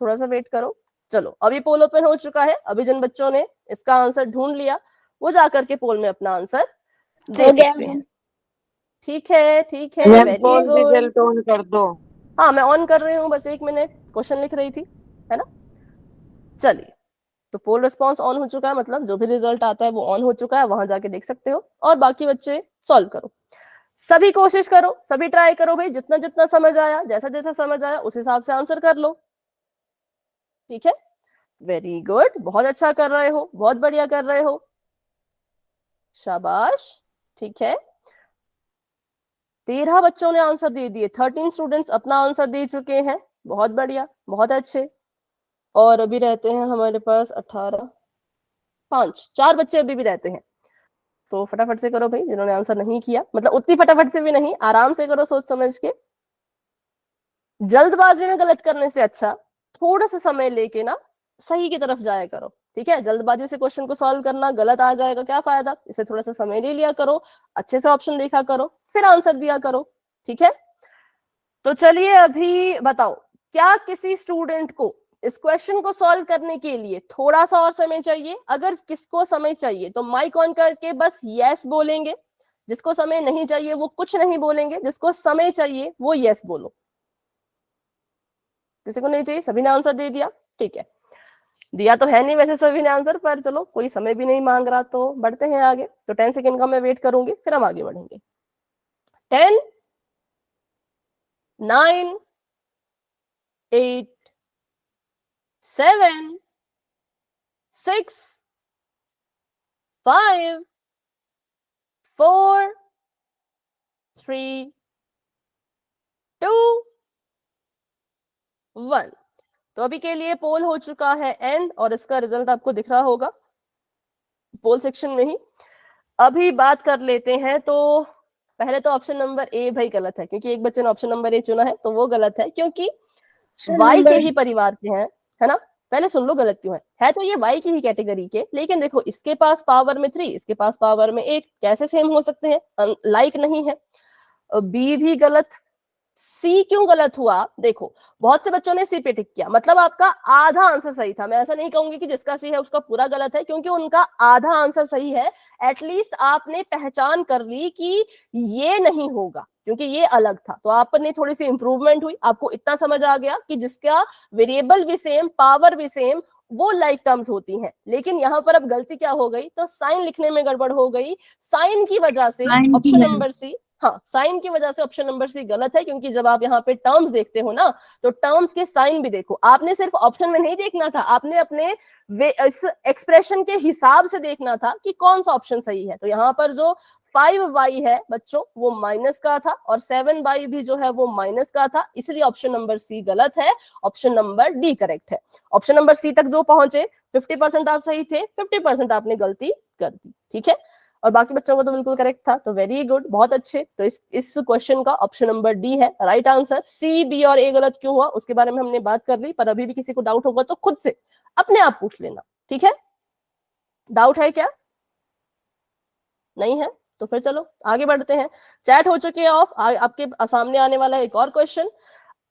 थोड़ा सा वेट करो। चलो, अभी पोल ओपन हो चुका है। अभी जिन बच्चों ने इसका आंसर ढूंढ लिया वो जाकर के पोल में अपना आंसर दे सकते हैं। ठीक है, ठीक है, वेरी गुड। रिजल्ट ऑन कर दो। हाँ, मैं ऑन कर रही हूँ, बस 1 मिनट, क्वेश्चन लिख रही थी, है ना। चलिए, तो पोल रिस्पॉन्स ऑन हो चुका है, मतलब जो भी रिजल्ट आता है वो ऑन हो चुका है, वहां जाके देख सकते हो। और बाकी बच्चे सॉल्व करो, सभी कोशिश करो, सभी ट्राई करो भाई, जितना जितना समझ आया, जैसा जैसा समझ आया उस हिसाब से आंसर कर लो। ठीक है, वेरी गुड, बहुत अच्छा कर रहे हो, बहुत बढ़िया कर रहे हो, शाबाश। ठीक है, 13 बच्चों ने आंसर दे दिए, 13 स्टूडेंट्स अपना आंसर दे चुके हैं, बहुत बढ़िया, बहुत अच्छे। और अभी रहते हैं हमारे पास 18, 4 बच्चे अभी भी रहते हैं। तो फटाफट से करो भाई, जिन्होंने आंसर नहीं किया, मतलब उतनी फटाफट से भी नहीं, आराम से करो, सोच समझ के। जल्दबाजी में गलत करने से अच्छा थोड़ा सा समय लेके ना सही की तरफ जाया करो। ठीक है, जल्दबाजी से क्वेश्चन को सॉल्व करना, गलत आ जाएगा, क्या फायदा। इसे थोड़ा सा समय ले लिया करो, अच्छे से ऑप्शन देखा करो, फिर आंसर दिया करो। ठीक है, तो चलिए अभी बताओ, क्या किसी स्टूडेंट को इस क्वेश्चन को सॉल्व करने के लिए थोड़ा सा और समय चाहिए? अगर किसको समय चाहिए तो माइक ऑन करके बस यस बोलेंगे, जिसको समय नहीं चाहिए वो कुछ नहीं बोलेंगे, जिसको समय चाहिए वो यस बोलो। किसी को नहीं चाहिए, सभी ने आंसर दे दिया, ठीक है। दिया तो है नहीं वैसे सभी ने आंसर, पर चलो कोई समय भी नहीं मांग रहा तो बढ़ते हैं आगे। तो 10 सेकेंड का मैं वेट करूंगी, फिर हम आगे बढ़ेंगे। 10, 9, 8, 7, 6, 5, 4, 3, 2, 1। तो अभी के लिए पोल हो चुका है एंड, और इसका रिजल्ट आपको दिख रहा होगा पोल सेक्शन में ही। अभी बात कर लेते हैं। तो पहले तो ऑप्शन नंबर ए भाई गलत है, क्योंकि एक बच्चे ने ऑप्शन नंबर ए चुना है, तो वो गलत है, क्योंकि वाई के ही परिवार के हैं, है ना। पहले सुन लो गलत क्यों है तो ये वाई की ही कैटेगरी के, लेकिन देखो इसके पास पावर में 3, इसके पास पावर में 1, कैसे सेम हो सकते हैं, लाइक नहीं है। बी भी गलत। सी क्यों गलत हुआ, देखो बहुत से बच्चों ने सी पे टिक किया, मतलब आपका आधा आंसर सही था। मैं ऐसा नहीं कहूंगी कि जिसका सी है उसका पूरा गलत है, क्योंकि उनका आधा आंसर सही है। एटलीस्ट आपने पहचान कर ली कि ये नहीं होगा, क्योंकि ये अलग था, तो आपने थोड़ी सी इंप्रूवमेंट हुई। आपको इतना समझ आ गया कि जिसका वेरिएबल भी सेम, पावर भी सेम, वो लाइक टर्म्स होती हैं। लेकिन यहाँ पर अब गलती क्या हो गई, तो साइन लिखने में गड़बड़ हो गई। साइन की वजह से ऑप्शन नंबर सी, हाँ साइन की वजह से ऑप्शन नंबर सी गलत है, क्योंकि जब आप यहाँ पे टर्म्स देखते हो ना, तो टर्म्स के साइन भी देखो। आपने सिर्फ ऑप्शन में नहीं देखना था, आपने अपने इस एक्सप्रेशन के हिसाब से देखना था कि कौन सा ऑप्शन सही है। तो यहाँ पर जो 5y है बच्चों वो माइनस का था, और 7y भी जो है वो माइनस का था, इसलिए ऑप्शन नंबर सी गलत है, ऑप्शन नंबर डी करेक्ट है। ऑप्शन नंबर सी तक जो पहुंचे 50% आप सही थे, 50% आपने गलती कर दी, ठीक है। और बाकी बच्चों को तो बिल्कुल करेक्ट था, तो वेरी गुड, बहुत अच्छे। तो इस क्वेश्चन का ऑप्शन नंबर डी है राइट आंसर। सी, बी और ए गलत क्यों हुआ उसके बारे में हमने बात कर ली, पर अभी भी किसी को डाउट होगा तो खुद से अपने आप पूछ लेना, ठीक है। डाउट है क्या, नहीं है तो फिर चलो आगे बढ़ते हैं। चैट हो चुकी है ऑफ, आपके सामने आने वाला है एक और क्वेश्चन।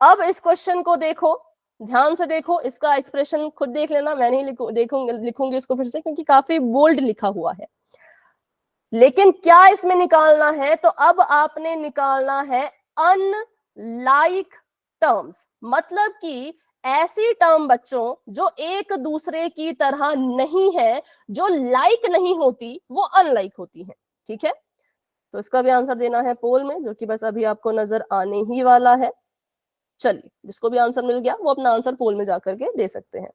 अब इस क्वेश्चन को देखो, ध्यान से देखो, इसका एक्सप्रेशन खुद देख लेना, मैं नहीं लिखूंगी इसको फिर से, क्योंकि काफी बोल्ड लिखा हुआ है। लेकिन क्या इसमें निकालना है, तो अब आपने निकालना है अनलाइक टर्म्स, मतलब कि ऐसी टर्म बच्चों जो एक दूसरे की तरह नहीं है, जो लाइक नहीं होती, वो अनलाइक होती है, ठीक है। तो इसका भी आंसर देना है पोल में, जो कि बस अभी आपको नजर आने ही वाला है। चलिए, जिसको भी आंसर मिल गया वो अपना आंसर पोल में जाकर के दे सकते हैं।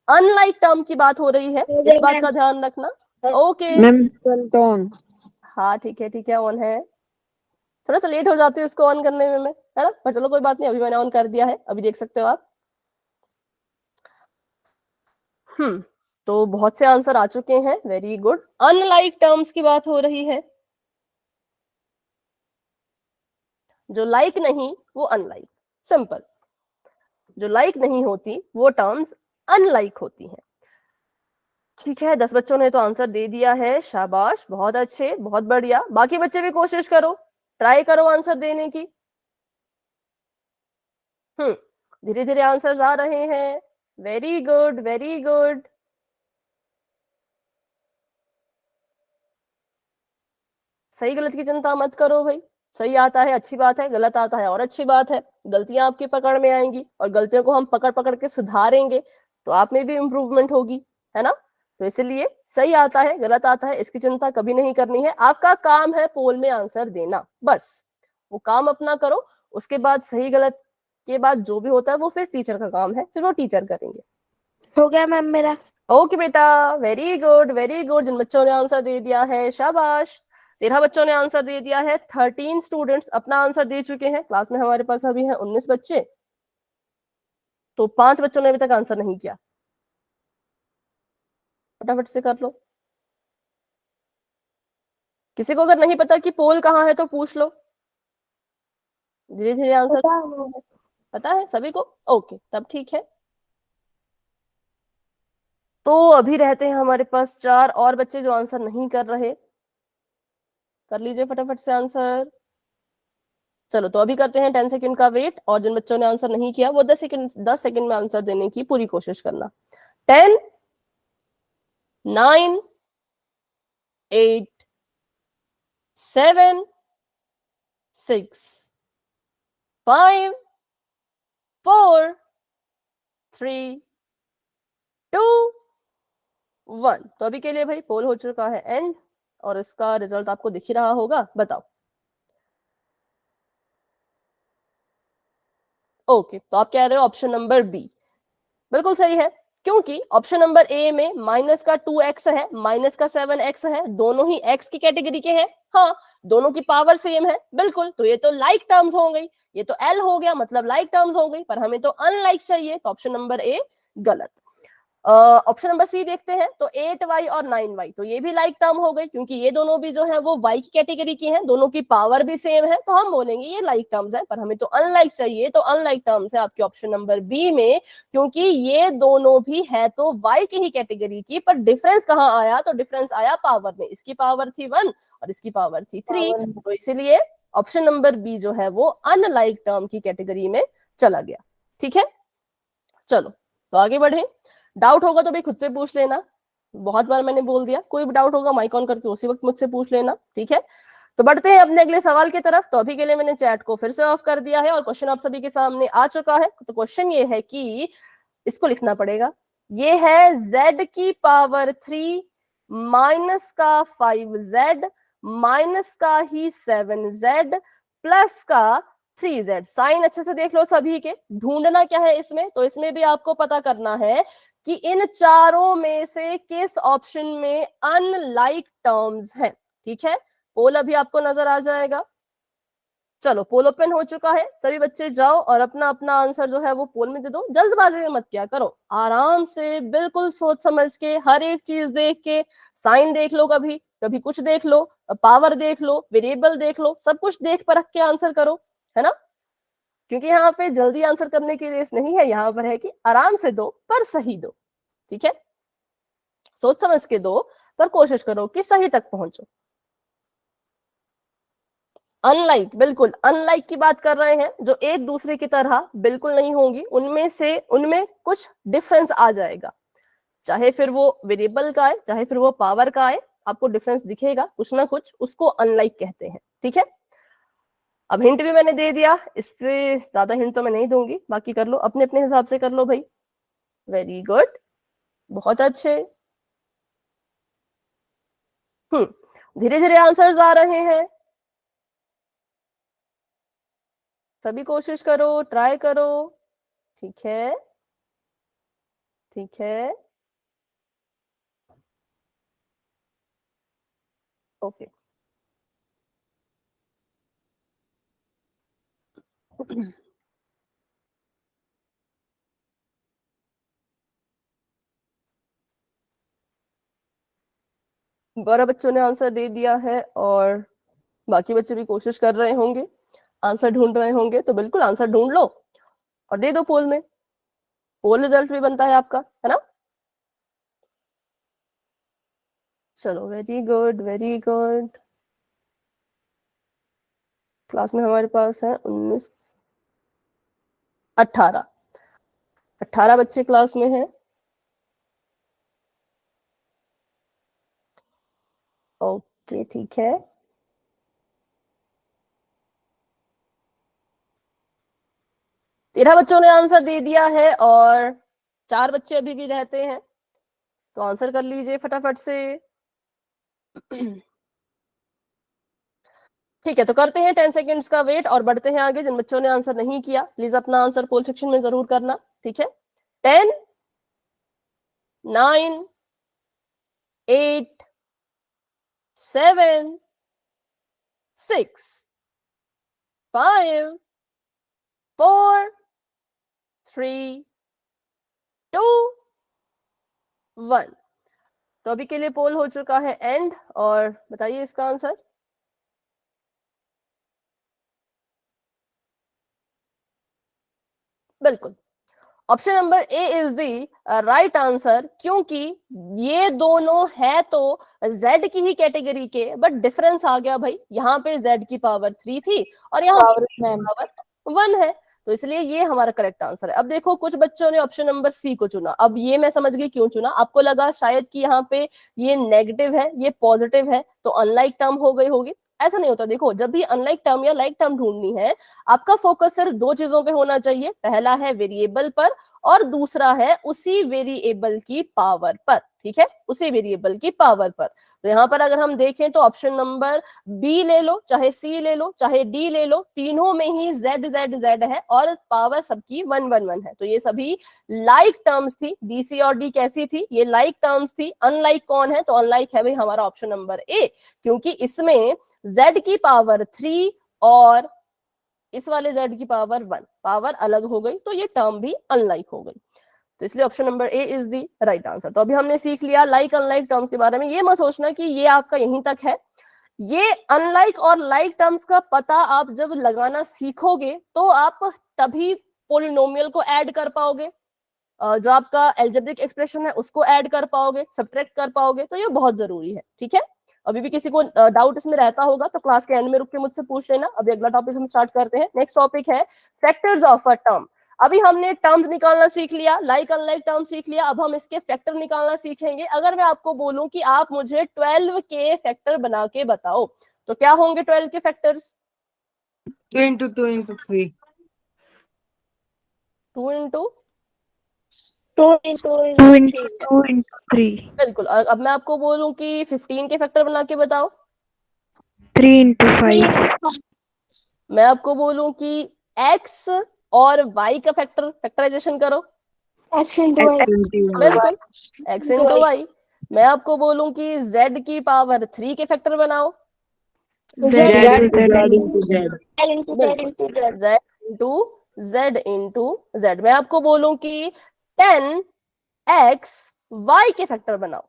अनलाइक टर्म की बात हो रही है, इस बात का ध्यान रखना। ओके मैम, हाँ ठीक है, ऑन है। थोड़ा सा लेट हो जाती हूँ इसको ऑन करने में मैं, है ना, पर चलो कोई बात नहीं, अभी मैंने ऑन कर दिया है, अभी देख सकते हो आप। तो बहुत से आंसर आ चुके हैं, वेरी गुड। अनलाइक टर्म्स की बात हो रही है, जो लाइक नहीं वो अनलाइक, सिंपल। जो लाइक नहीं होती वो टर्म्स अनलाइक होती हैं, ठीक है। 10 बच्चों ने तो आंसर दे दिया है, शाबाश, बहुत अच्छे, बहुत बढ़िया। बाकी बच्चे भी कोशिश करो, ट्राई करो आंसर देने की। धीरे धीरे आंसर्स आ रहे हैं, वेरी गुड वेरी गुड। सही गलत की चिंता मत करो भाई, सही आता है अच्छी बात है, गलत आता है और अच्छी बात है। गलतियां आपकी पकड़ में आएंगी, और गलतियों को हम पकड़ पकड़ के सुधारेंगे तो आप में भी इंप्रूवमेंट होगी, है ना। तो इसलिए सही आता है गलत आता है इसकी चिंता कभी नहीं करनी है। आपका काम है पोल में आंसर देना, बस वो काम अपना करो। उसके बाद सही गलत के बाद जो भी होता है वो फिर टीचर का काम है, फिर वो टीचर करेंगे। हो गया मैम मेरा। ओके बेटा, वेरी गुड वेरी गुड। जिन बच्चों ने आंसर दे दिया है शाबाश। 13 बच्चों ने आंसर दे दिया है, 13 स्टूडेंट्स अपना आंसर दे चुके हैं। क्लास में हमारे पास अभी है 19 बच्चे, तो 5 बच्चों ने अभी तक आंसर नहीं किया, फटाफट से कर लो। किसी को अगर नहीं पता कि पोल कहाँ है तो पूछ लो, धीरे धीरे आंसर पता है सभी को, ओके तब ठीक है। तो अभी रहते हैं हमारे पास 4 और बच्चे जो आंसर नहीं कर रहे, कर लीजिए फटाफट से आंसर। चलो तो अभी करते हैं 10 सेकंड का वेट, और जिन बच्चों ने आंसर नहीं किया वो 10 सेकंड में आंसर देने की पूरी कोशिश करना। 10, 9, 8, 7 6 5 4 3 2 1। तो अभी के लिए भाई पोल हो चुका है एंड और इसका रिजल्ट आपको दिख ही रहा होगा। बताओ। ओके, तो आप कह रहे हो ऑप्शन नंबर बी बिल्कुल सही है, क्योंकि ऑप्शन नंबर ए में माइनस का 2x है, माइनस का 7x है, दोनों ही x की कैटेगरी के हैं। हाँ, दोनों की पावर सेम है, बिल्कुल। तो ये तो लाइक टर्म्स हो गई, ये तो L हो गया, मतलब लाइक टर्म्स हो गई, पर हमें तो अनलाइक चाहिए, तो ऑप्शन नंबर ए गलत। ऑप्शन नंबर सी देखते हैं, तो 8y और 9y, तो ये भी लाइक टर्म हो गई, क्योंकि ये दोनों भी जो है वो y की कैटेगरी की हैं, दोनों की पावर भी सेम है, तो हम बोलेंगे ये लाइक टर्म्स है, पर हमें तो अनलाइक चाहिए, तो अनलाइक टर्म्स है आपके ऑप्शन नंबर बी में, क्योंकि ये दोनों भी है तो y की ही कैटेगरी की, पर डिफरेंस कहाँ आया, तो डिफरेंस आया पावर में, इसकी पावर थी 1 और इसकी पावर थी 3, तो इसीलिए ऑप्शन नंबर बी जो है वो अनलाइक टर्म की कैटेगरी में चला गया। ठीक है, चलो तो आगे बढ़े। डाउट होगा तो भाई खुद से पूछ लेना, बहुत बार मैंने बोल दिया, कोई भी डाउट होगा माइक ऑन करके उसी वक्त मुझसे पूछ लेना। ठीक है, तो बढ़ते हैं अपने अगले सवाल की तरफ। तो अभी के लिए मैंने चैट को फिर से ऑफ कर दिया है और क्वेश्चन आप सभी के सामने आ चुका है। तो क्वेश्चन ये है कि इसको लिखना पड़ेगा, ये है z की पावर 3 माइनस का 5z माइनस का ही 7z प्लस का 3z। साइन अच्छे से देख लो सभी के। ढूंढना क्या है इसमें, तो इसमें भी आपको पता करना है कि इन चारों में से किस ऑप्शन में अनलाइक टर्म्स हैं। ठीक है, पोल अभी आपको नजर आ जाएगा। चलो, पोल ओपन हो चुका है, सभी बच्चे जाओ और अपना अपना आंसर जो है वो पोल में दे दो। जल्दबाजी में मत क्या करो, आराम से बिल्कुल सोच समझ के हर एक चीज देख के, साइन देख लो, कभी कभी कुछ देख लो, पावर देख लो, वेरिएबल देख लो, सब कुछ देख परख के आंसर करो, है ना। क्योंकि यहाँ पे जल्दी आंसर करने की रेस नहीं है, यहाँ पर है कि आराम से दो पर सही दो। ठीक है, सोच समझ के दो पर कोशिश करो कि सही तक पहुंचो। अनलाइक, बिल्कुल अनलाइक की बात कर रहे हैं, जो एक दूसरे की तरह बिल्कुल नहीं होंगी, उनमें कुछ डिफरेंस आ जाएगा, चाहे फिर वो वेरिएबल का आए चाहे फिर वो पावर का आए, आपको डिफरेंस दिखेगा कुछ ना कुछ, उसको अनलाइक कहते हैं। ठीक है, अब हिंट भी मैंने दे दिया, इससे ज्यादा हिंट तो मैं नहीं दूंगी, बाकी कर लो अपने अपने हिसाब से कर लो भाई। वेरी गुड, बहुत अच्छे। धीरे धीरे आंसर्स आ रहे हैं, सभी कोशिश करो, ट्राई करो। ठीक है, ठीक है, ओके। गौरव बच्चों ने आंसर दे दिया है और बाकी बच्चे भी कोशिश कर रहे होंगे, आंसर ढूंढ रहे होंगे, तो बिल्कुल आंसर ढूंढ लो और दे दो पोल में। पोल रिजल्ट भी बनता है आपका, है ना। चलो, very good, very good. Class में हमारे पास है 19 18 बच्चे क्लास में हैं। ओके, ठीक है, तेरह बच्चों ने आंसर दे दिया है और 4 बच्चे अभी भी रहते हैं, तो आंसर कर लीजिए फटाफट से। ठीक है, तो करते हैं 10 सेकेंड्स का वेट और बढ़ते हैं आगे। जिन बच्चों ने आंसर नहीं किया प्लीज अपना आंसर पोल सेक्शन में जरूर करना। ठीक है, 10 9 8 7 6 5 4 3 2 1। तो अभी के लिए पोल हो चुका है एंड, और बताइए इसका आंसर। बिल्कुल, option number A is the right answer, क्योंकि ये दोनों है तो z की ही कैटेगरी के, बट डिफरेंस आ गया भाई, यहाँ पे z की पावर 3 थी और यहाँ पावर 1 है, तो इसलिए ये हमारा करेक्ट आंसर है। अब देखो, कुछ बच्चों ने ऑप्शन नंबर सी को चुना, अब ये मैं समझ गई क्यों चुना। आपको लगा शायद कि यहाँ पे ये नेगेटिव है ये पॉजिटिव है, तो अनलाइक टर्म हो गई होगी, ऐसा नहीं होता। देखो, जब भी अनलाइक टर्म या लाइक टर्म ढूंढनी है, आपका फोकस सिर्फ दो चीजों पे होना चाहिए। पहला है वेरिएबल पर और दूसरा है उसी वेरिएबल की पावर पर। ठीक है, उसी वेरिएबल की पावर पर। तो यहाँ पर अगर हम देखें तो ऑप्शन नंबर बी ले लो, चाहे सी ले लो, चाहे डी ले लो, तीनों में ही जेड जेड जेड है और पावर सबकी 1 1 1 है। तो ये सभी लाइक टर्म्स थी। बी सी और डी कैसी थी? ये लाइक टर्म्स थी। अनलाइक कौन है? तो अनलाइक है भाई हमारा ऑप्शन नंबर ए, क्योंकि इसमें z की पावर 3 और इस वाले z की पावर 1, पावर अलग हो गई, तो ये टर्म भी अनलाइक हो गई। तो इसलिए option number A is the right answer. तो अभी हमने सीख लिया लाइक अनलाइक टर्म्स के बारे में। ये मत सोचना कि ये आपका यहीं तक है। ये अनलाइक और लाइक टर्म्स का पता आप जब लगाना सीखोगे तो आप तभी पोलिनोमियल को ऐड कर पाओगे, जो आपका एल्जेब्रिक एक्सप्रेशन है उसको ऐड कर पाओगे, सब्ट्रैक्ट कर पाओगे। तो ये बहुत जरूरी है। ठीक है, अभी भी किसी को डाउट इसमें रहता होगा तो क्लास के एंड में रुक के मुझसे पूछ लेना। अभी अगला टॉपिक हम स्टार्ट करते हैं। नेक्स्ट टॉपिक है फैक्टर्स ऑफ अ टर्म। अभी हमने टर्म्स निकालना सीख लिया, लाइक अनलाइक टर्म सीख लिया, अब हम इसके फैक्टर निकालना सीखेंगे। अगर मैं आपको बोलूं कि आप मुझे 12 के फैक्टर बना के बताओ, तो क्या होंगे 12 के factors? 2 into 2 into 3. 2 into 2 into 2 into 2 into 3. बिल्कुल। और अब मैं आपको बोलूं कि 15 के फैक्टर बना के बताओ, 3 into 5. मैं आपको बोलूं कि x और y का फैक्टराइजेशन करो, x into y. बिल्कुल x इंटू वाई। मैं आपको बोलूं कि z की पावर 3 के फैक्टर बनाओ, Z into Z. into Z. L into z into z. z into z into z। मैं आपको बोलूं कि 10x y के फैक्टर बनाओ,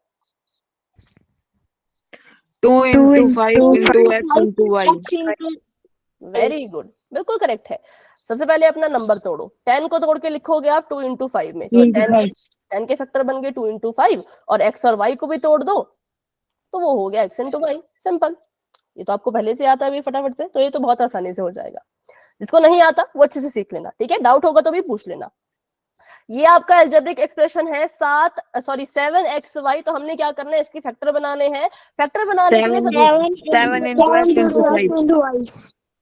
2 into into 5 into x into y. X into very good, बिल्कुल करेक्ट है। सबसे पहले अपना नंबर तोड़ो, 10 को तोड़ के लिखोगे आप 2 into 5 में, तो 10 के फैक्टर बन गए 2 into 5, और x और y को भी तोड़ दो तो वो हो गया x into y। सिंपल। ये तो आपको पहले से आता है भी फटाफट से, तो ये तो बहुत आसानी से हो जाएगा। जिसको नहीं आता वो अच्छे से सीख लेना। ठीक है, डाउट होगा तो भी पूछ लेना। ये आपका अलजेब्रिक एक्सप्रेशन है 7xy। तो हमने क्या करना है, इसके फैक्टर बनाने हैं। फैक्टर बनाने के लिए 7 into x into 5. into y.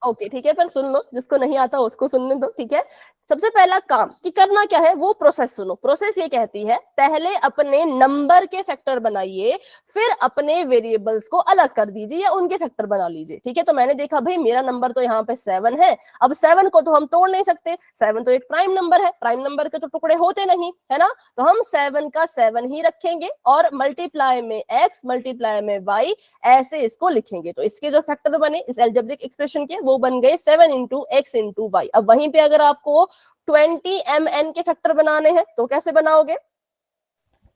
Okay ठीक है, पर सुन लो, जिसको नहीं आता उसको सुनने दो। ठीक है, सबसे पहला काम कि करना क्या है वो प्रोसेस सुनो। प्रोसेस ये कहती है पहले अपने नंबर के फैक्टर बनाइए, फिर अपने वेरिएबल्स को अलग कर दीजिए या उनके फैक्टर बना लीजिए। ठीक है, तो मैंने देखा भाई मेरा नंबर तो यहाँ पे 7 है। अब 7 को तो हम तोड़ नहीं सकते, 7 तो एक प्राइम नंबर है, प्राइम नंबर के तो टुकड़े होते नहीं है ना, तो हम 7 का 7 ही रखेंगे और मल्टीप्लाई में x मल्टीप्लाई में y ऐसे इसको लिखेंगे। तो इसके जो फैक्टर बने इस अलजेब्रिक एक्सप्रेशन के वो बन गए 7 into x into y। अब वहीं पे अगर आपको 20 mn के फैक्टर बनाने हैं तो कैसे बनाओगे?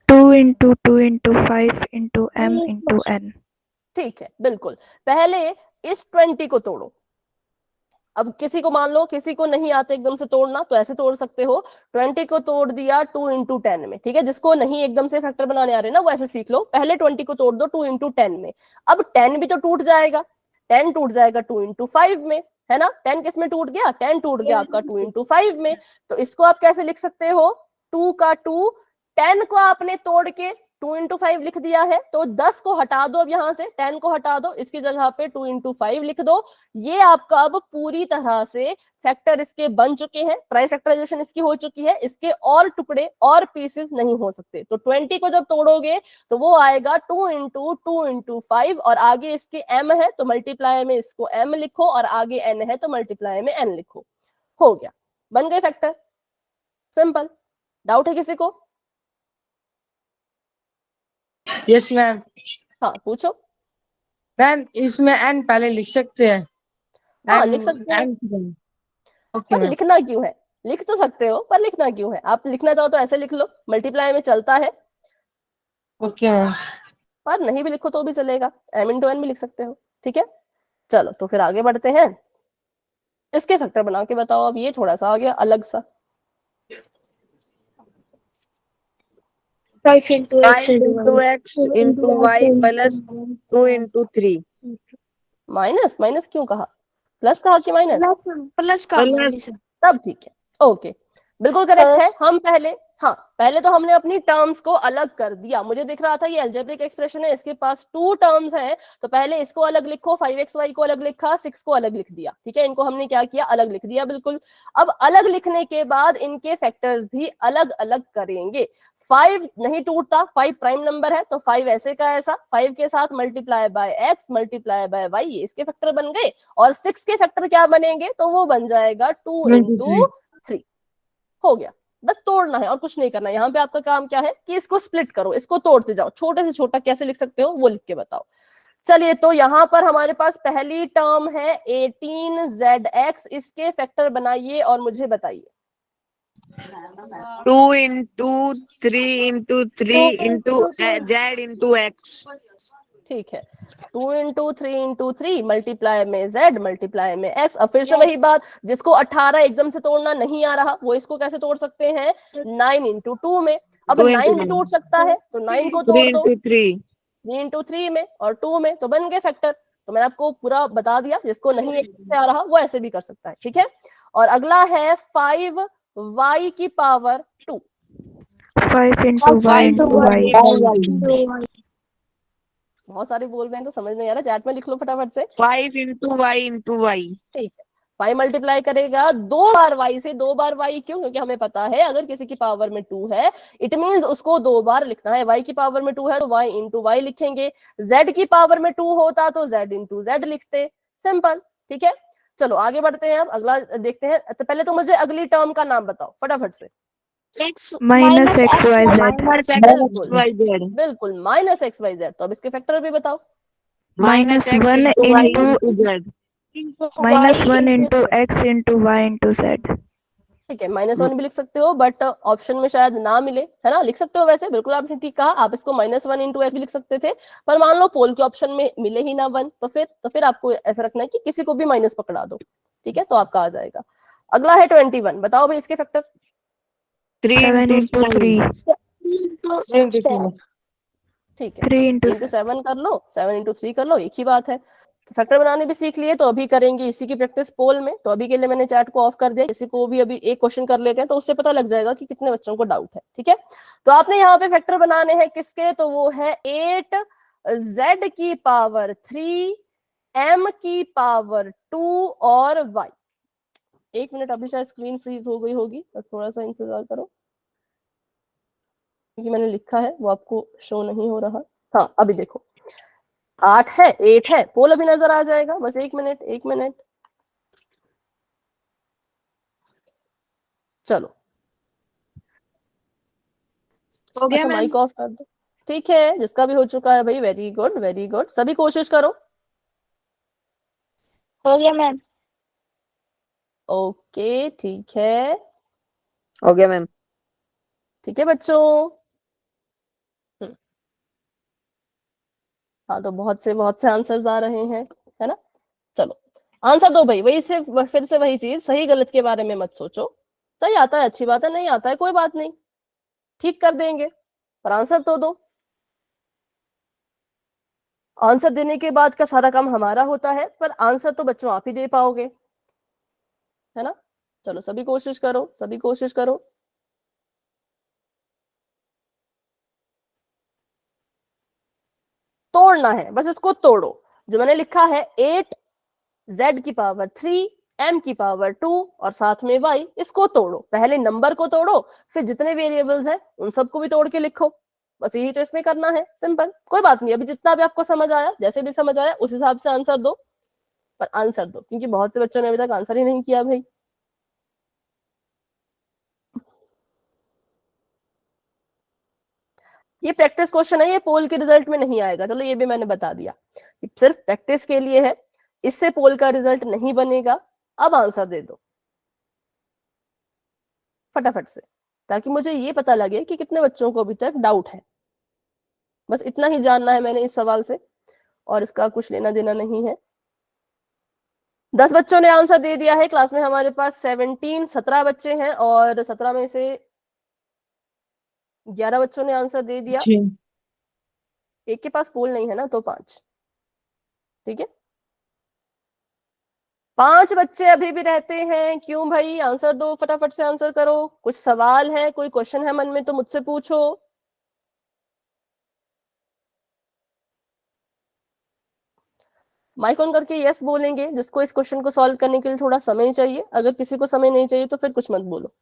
2 into 2 into 5 into m into n. ठीक है, बिल्कुल। पहले इस 20 को तोड़ो। अब किसी को मान लो किसी को नहीं आता एकदम से तोड़ना, तो ऐसे तोड़ सकते हो। 20 को तोड़ दिया 2 into 10 में। ठीक है, जिसको नहीं एकदम से फैक्टर बनाने आ रहे ना वो ऐसे सीख लो। पहले 20 को तोड़ दो 2 into 10 में। अब 10 भी तो टूट जाएगा, 10 टूट जाएगा 2 into 5 में, है ना। 10 किस में टूट गया? 10 टूट गया आपका 2 into 5 में। तो इसको आप कैसे लिख सकते हो? 2 का 2, 10 को आपने तोड़ के 2 into 5 लिख दिया है, तो 10 को हटा दो। अब यहां से 10 को हटा दो, इसकी जगह पे 2 into 5 लिख दो। ये आपका अब पूरी तरह से फैक्टर इसके बन चुके हैं, प्राइम फैक्टराइजेशन इसकी हो चुकी है। इसके और टुकड़े और पीसेस नहीं हो सकते। तो 20 को जब तोड़ोगे तो वो आएगा 2 into 5, और आगे इसके m है तो मल्टीप्लाई में इसको m लिखो, और आगे n है तो मल्टीप्लाई में n लिखो। हो गया, बन गए फैक्टर। सिंपल। डाउट है किसी को? Yes ma'am. हाँ पूछो। मैम इसमें n पहले लिख सकते हैं? हाँ लिख सकते हैं, ओके पर मैम। लिखना क्यों है? लिख तो सकते हो पर लिखना क्यों है? आप लिखना चाहो तो ऐसे लिख लो, मल्टीप्लाई में चलता है, ओके मैम। और नहीं भी लिखो तो भी चलेगा, m into n भी लिख सकते हो। ठीक है, चलो तो फिर आगे बढ़ते हैं। इसके फैक्टर बना के बताओ। अब ये थोड़ा सा आ गया अलग सा। 5 into x into x into y plus 2 into 3. Minus minus क्यों कहा? प्लस कहा कि माइनस? प्लस का प्लस। तब ठीक है, ओके बिल्कुल करेक्ट है। हम पहले हाँ, पहले तो हमने अपनी टर्म्स को अलग कर दिया। मुझे दिख रहा था ये अलजेब्रिक एक्सप्रेशन है, इसके पास 2 टर्म्स हैं, तो पहले इसको अलग लिखो, 5xy को अलग लिखा, 6 को अलग लिख दिया। ठीक है, इनको हमने क्या किया, अलग लिख दिया बिल्कुल। अब अलग लिखने के बाद इनके फैक्टर्स भी अलग अलग करेंगे। 5 नहीं टूटता, 5 प्राइम नंबर है, तो 5 ऐसे का ऐसा, 5 के साथ multiply by x multiply by y, ये इसके फैक्टर बन गए। और 6 के फैक्टर क्या बनेंगे, तो वो बन जाएगा 2 into 3। हो गया, बस तोड़ना है और कुछ नहीं करना है। यहाँ पे आपका काम क्या है कि इसको स्प्लिट करो, इसको तोड़ते जाओ। छोटे से छोटा कैसे लिख सकते हो वो लिख के बताओ। चलिए, तो यहाँ पर हमारे पास पहली टर्म है 18zx, इसके फैक्टर बनाइए और मुझे बताइए। 2 into 3 into 3 into z into x। ठीक है, 2 into 3 into 3 मल्टीप्लाई में z मल्टीप्लाई में x। अब फिर से वही बात, जिसको 18 एकदम से तोड़ना नहीं आ रहा वो इसको कैसे तोड़ सकते हैं, 9 into 2 में। अब 2 into 9 भी टूट सकता है, तो 9 को 3 तोड़ दो, into 3। 3 into 3 में और 2 में, तो बन गए फैक्टर। तो मैंने आपको पूरा बता दिया, जिसको नहीं से आ रहा वो ऐसे भी कर सकता है। ठीक है, और अगला है 5y की power 2। 5 into y into y. बहुत सारे बोल रहे हैं तो समझ नहीं आ रहा, चैट में लिख लो फटाफट से। 5 into y into y। ठीक है, 5 मल्टीप्लाई करेगा 2 बार y से। 2 बार y क्यों, क्योंकि हमें पता है अगर किसी की पावर में 2 है इट मींस उसको 2 बार लिखना है। y की पावर में 2 है तो y इंटू y लिखेंगे। z की पावर में 2 होता तो z इंटू z लिखते, सिंपल। ठीक है, चलो आगे बढ़ते हैं, अब अगला देखते हैं। तो पहले तो मुझे अगली टर्म का नाम बताओ फटाफट से। Minus xyz. बिल्कुल माइनस XYZ। तो अब इसके फैक्टर भी बताओ। Minus x 1 into y into into z। minus 1 into x into y into z. ठीक है, -1 भी लिख सकते हो, बट ऑप्शन में शायद ना मिले, है ना। लिख सकते हो वैसे, बिल्कुल आपने ठीक कहा, आप इसको -1 इंटू x भी लिख सकते थे, पर मान लो पोल के ऑप्शन में मिले ही ना 1, तो फिर आपको ऐसा रखना है कि किसी को भी माइनस पकड़ा दो। ठीक है, तो आपका आ जाएगा। अगला है 21, बताओ भाई इसके फैक्टर। 3 7 into into 3. ठीक है, 3 into 3 into 7 कर लो, 7 into 3 कर लो, एक ही बात है। तो फैक्टर बनाने भी सीख लिए, तो अभी करेंगे इसी की प्रैक्टिस पोल में। तो अभी के लिए मैंने चैट को ऑफ कर दिया, किसी को भी अभी एक क्वेश्चन कर लेते हैं तो उससे पता लग जाएगा कि कितने बच्चों को डाउट है। ठीक है, तो आपने यहाँ पे फैक्टर बनाने हैं किसके, तो वो है 8z की पावर 3 m की पावर 2 और y। 1 मिनट, अभी शायद स्क्रीन फ्रीज हो गई होगी, बस थोड़ा सा इंतजार करो, क्योंकि मैंने लिखा है वो आपको शो नहीं हो रहा। हाँ, अभी देखो 8 है, 8 है, पोल अभी नजर आ जाएगा, बस 1 मिनट 1 मिनट। चलो, हो गया अच्छा मैम। माइक ऑफ कर दो। ठीक है, जिसका भी हो चुका है भाई, वेरी गुड वेरी गुड, सभी कोशिश करो। हो गया मैम। ओके, ठीक है, हो गया मैम। ठीक है बच्चों। हाँ, तो बहुत से आंसर्स आ रहे हैं, है ना। चलो आंसर दो भाई, वही से फिर से वही चीज, सही गलत के बारे में मत सोचो। सही आता है अच्छी बात है, नहीं आता है कोई बात नहीं, ठीक कर देंगे, पर आंसर तो दो। आंसर देने के बाद का सारा काम हमारा होता है, पर आंसर तो बच्चों आप ही दे पाओगे, है ना। चलो सभी कोशिश करो, सभी कोशिश करो। तोड़ना है, बस इसको तोड़ो। जो मैंने लिखा है 8z की पावर 3 m की पावर 2 और साथ में y, इसको तोड़ो। पहले नंबर को तोड़ो, फिर जितने वेरिएबल्स हैं उन सबको भी तोड़ के लिखो। बस यही तो इसमें करना है, सिंपल, कोई बात नहीं। अभी जितना भी आपको समझ आया, जैसे भी समझ आया उस हिसाब से आंसर दो, पर आंसर दो, क्योंकि बहुत से बच्चों ने अभी तक आंसर ही नहीं किया भाई। ये प्रैक्टिस क्वेश्चन है, ये पोल के रिजल्ट में नहीं आएगा, चलो ये भी मैंने बता दिया, सिर्फ प्रैक्टिस के लिए है, इससे पोल का रिजल्ट नहीं बनेगा। अब आंसर दे दो फटाफट से, ताकि मुझे ये पता लगे कि कितने बच्चों को अभी तक डाउट है। बस इतना ही जानना है मैंने इस सवाल से, और इसका कुछ लेना देना नहीं है। 10 बच्चों ने आंसर दे दिया है, क्लास में हमारे पास 17 बच्चे हैं, और 17 में से 11 बच्चों ने आंसर दे दिया। एक के पास पोल नहीं है ना, तो 5। ठीक है, 5 बच्चे अभी भी रहते हैं। क्यों भाई? आंसर दो, फटाफट से आंसर करो। कुछ सवाल है, कोई क्वेश्चन है मन में तो मुझसे पूछो। माइक ऑन करके यस बोलेंगे जिसको इस क्वेश्चन को सॉल्व करने के लिए थोड़ा समय चाहिए। अगर किसी को समय नहीं चाहिए तो फिर कुछ मत बोलो।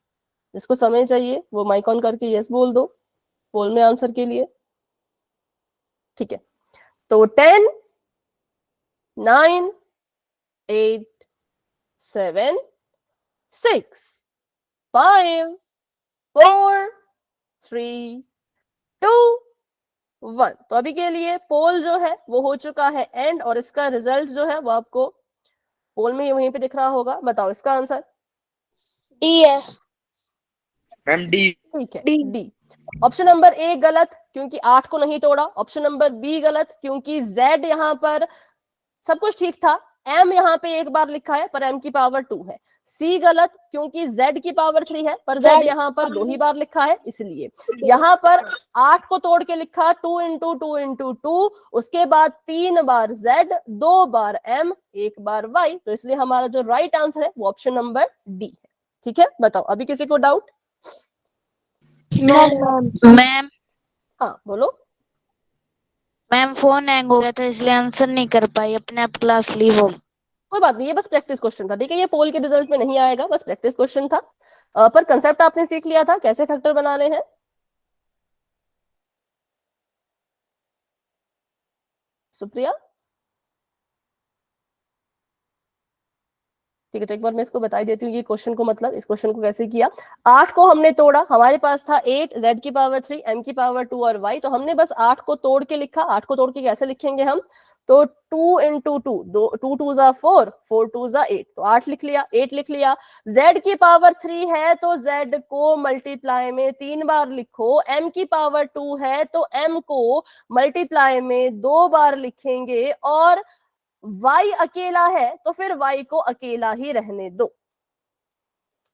जिसको समय चाहिए वो माइक ऑन करके यस बोल दो पोल में आंसर के लिए। ठीक है, तो 10, 9, 8, 7, 6, 5, 4, 3, 2, 1। तो अभी के लिए पोल जो है वो हो चुका है एंड, और इसका रिजल्ट जो है वो आपको पोल में वहीं पे दिख रहा होगा। बताओ इसका आंसर। डी है मैम डी। ठीक है, डी। ऑप्शन नंबर ए गलत क्योंकि 8 को नहीं तोड़ा। ऑप्शन नंबर बी गलत क्योंकि जेड यहाँ पर सब कुछ ठीक था। एम यहाँ पे एक बार लिखा है पर एम की पावर 2 है। सी गलत क्योंकि जेड की पावर 3 है पर जेड यहाँ पर 2 ही बार लिखा है, इसलिए यहाँ पर 8 को तोड़ के लिखा 2 इंटू 2 इंटू 2, उसके बाद 3 बार जेड, 2 बार एम, 1 बार वाई। तो इसलिए हमारा जो राइट आंसर है वो ऑप्शन नंबर डी है। ठीक है, बताओ अभी किसी को डाउट? मैम हाँ बोलो। मैम फोन हैंग हो गया था इसलिए आंसर नहीं कर पाई, अपने आप क्लास लीव हो। कोई बात नहीं, ये बस प्रैक्टिस क्वेश्चन था। ठीक है, ये पोल के रिजल्ट में नहीं आएगा, बस प्रैक्टिस क्वेश्चन था। पर कंसेप्ट आपने सीख लिया था कैसे फैक्टर बनाने हैं। सुप्रिया ठीक है, तो एक बार मैं इसको बता देती हूँ ये क्वेश्चन को, मतलब इस क्वेश्चन को कैसे किया। 8 को हमने तोड़ा, हमारे पास था 8, z की पावर 3, m की पावर 2 और y। तो हमने बस 8 को तोड़ के लिखा। 8 को तोड़ के कैसे लिखेंगे हम? तो 2 इंटू 2, 2 2 जा 4, 4 2 जा 8, तो 8 लिख लिया, 8 लिख लिया। z की पावर 3 है तो z को मल्टीप्लाई में 3 बार लिखो। m की पावर 2 है तो m को मल्टीप्लाई में 2 बार लिखेंगे, और y अकेला है तो फिर y को अकेला ही रहने दो।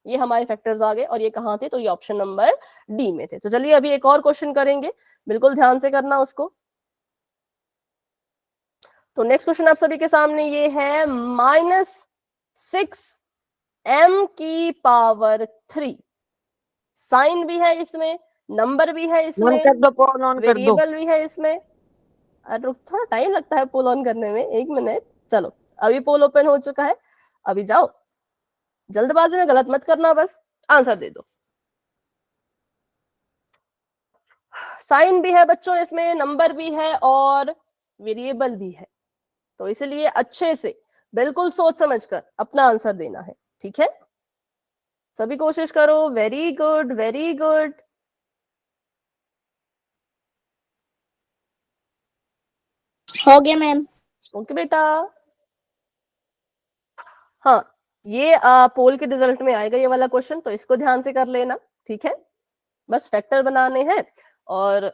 ये हमारे फैक्टर्स आ गए, और ये कहां थे? तो ये ऑप्शन नंबर डी में थे। तो चलिए अभी एक और क्वेश्चन करेंगे, बिल्कुल ध्यान से करना उसको। तो नेक्स्ट क्वेश्चन आप सभी के सामने ये है -6m की पावर 3। साइन भी है इसमें, नंबर भी है इसमें, वेरिएबल भी है इसमें। थोड़ा टाइम लगता है पोल ऑन करने में, 1 मिनट। चलो अभी पोल ओपन हो चुका है, अभी जाओ, जल्दबाजी में गलत मत करना, बस आंसर दे दो। साइन भी है बच्चों इसमें, नंबर भी है और वेरिएबल भी है। तो इसलिए अच्छे से बिल्कुल सोच समझकर अपना आंसर देना है। ठीक है, सभी कोशिश करो। Very good, very good. हो गया मैम। ओके बेटा। हाँ, ये पोल के रिजल्ट में आएगा ये वाला क्वेश्चन, तो इसको ध्यान से कर लेना। ठीक है, बस फैक्टर बनाने हैं, और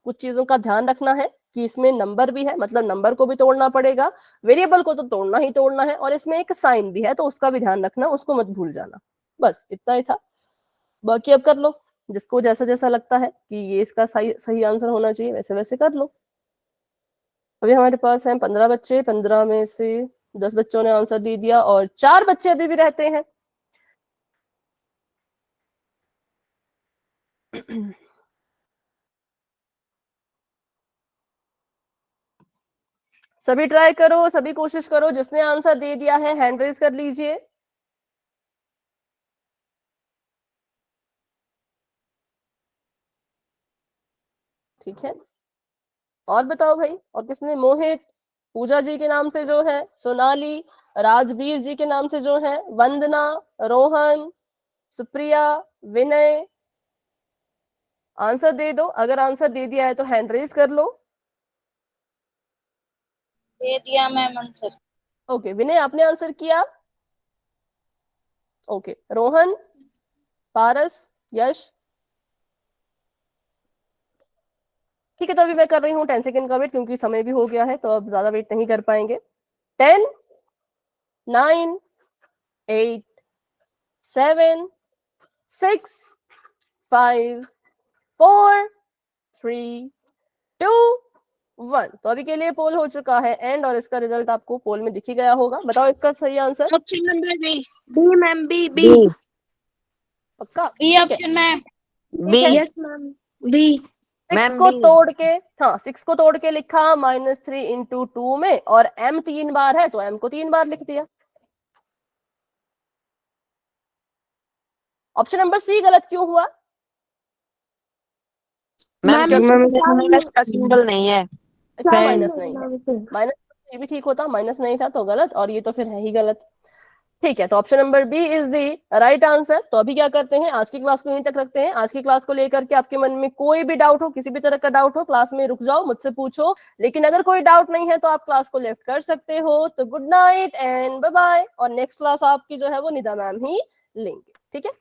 कुछ चीजों का ध्यान रखना है कि इसमें नंबर भी है, मतलब नंबर को भी तोड़ना पड़ेगा, वेरिएबल को तो तोड़ना ही तोड़ना है, और इसमें एक साइन भी है तो उसका भी ध्यान रखना, उसको मत भूल जाना। बस इतना ही था। बाकी अब कर लो, जिसको जैसा जैसा लगता है कि ये इसका सही सही आंसर होना चाहिए वैसे वैसे कर लो। अभी हमारे पास है 15 बच्चे, 15 में से 10 बच्चों ने आंसर दे दिया और 4 बच्चे अभी भी रहते हैं। सभी ट्राई करो, सभी कोशिश करो। जिसने आंसर दे दिया है हैंड रेज कर लीजिए। ठीक है, और बताओ भाई, और किसने? मोहित, पूजा जी के नाम से जो है, सोनाली, राजवीर जी के नाम से जो है, वंदना, रोहन, सुप्रिया, विनय, आंसर दे दो। अगर आंसर दे दिया है तो हैंड रेज कर लो। दे दिया मैम आंसर। ओके, विनय आपने आंसर किया। ओके, रोहन, पारस, यश। ठीक है, तो अभी मैं कर रही हूँ 10 सेकंड का वेट, क्योंकि समय भी हो गया है तो अब ज्यादा वेट नहीं कर पाएंगे। 10, 9, 8, 7, 6, 5, 4, 3, 2, 1। तो अभी के लिए पोल हो चुका है एंड, और इसका रिजल्ट आपको पोल में दिख ही गया होगा। बताओ इसका सही answer. Option number B. B ma'am, B B. B पक्का? बी ठीक है, option ma'am. B yes ma'am, B. 6 ma'am को बी तोड़ के, हाँ 6 को तोड़ के लिखा -3 इंटू 2 में, और m 3 बार है तो m को 3 बार लिख दिया। ऑप्शन नंबर सी गलत क्यों हुआ? मैम क्योंकि मैम, माइनस का सिंबल नहीं है। इसका Same. माइनस नहीं है, माइनस ये भी ठीक होता, माइनस नहीं था तो गलत, और ये तो फिर है ही गलत। ठीक है, तो option number B is the right answer. तो अभी क्या करते हैं, आज की क्लास को यहीं तक रखते हैं। आज की क्लास को लेकर के आपके मन में कोई भी डाउट हो, किसी भी तरह का डाउट हो, क्लास में रुक जाओ, मुझसे पूछो। लेकिन अगर कोई डाउट नहीं है तो आप क्लास को लेफ्ट कर सकते हो। तो good night and bye bye, और नेक्स्ट क्लास आपकी जो है वो निदा मैम ही लेंगे। ठीक है।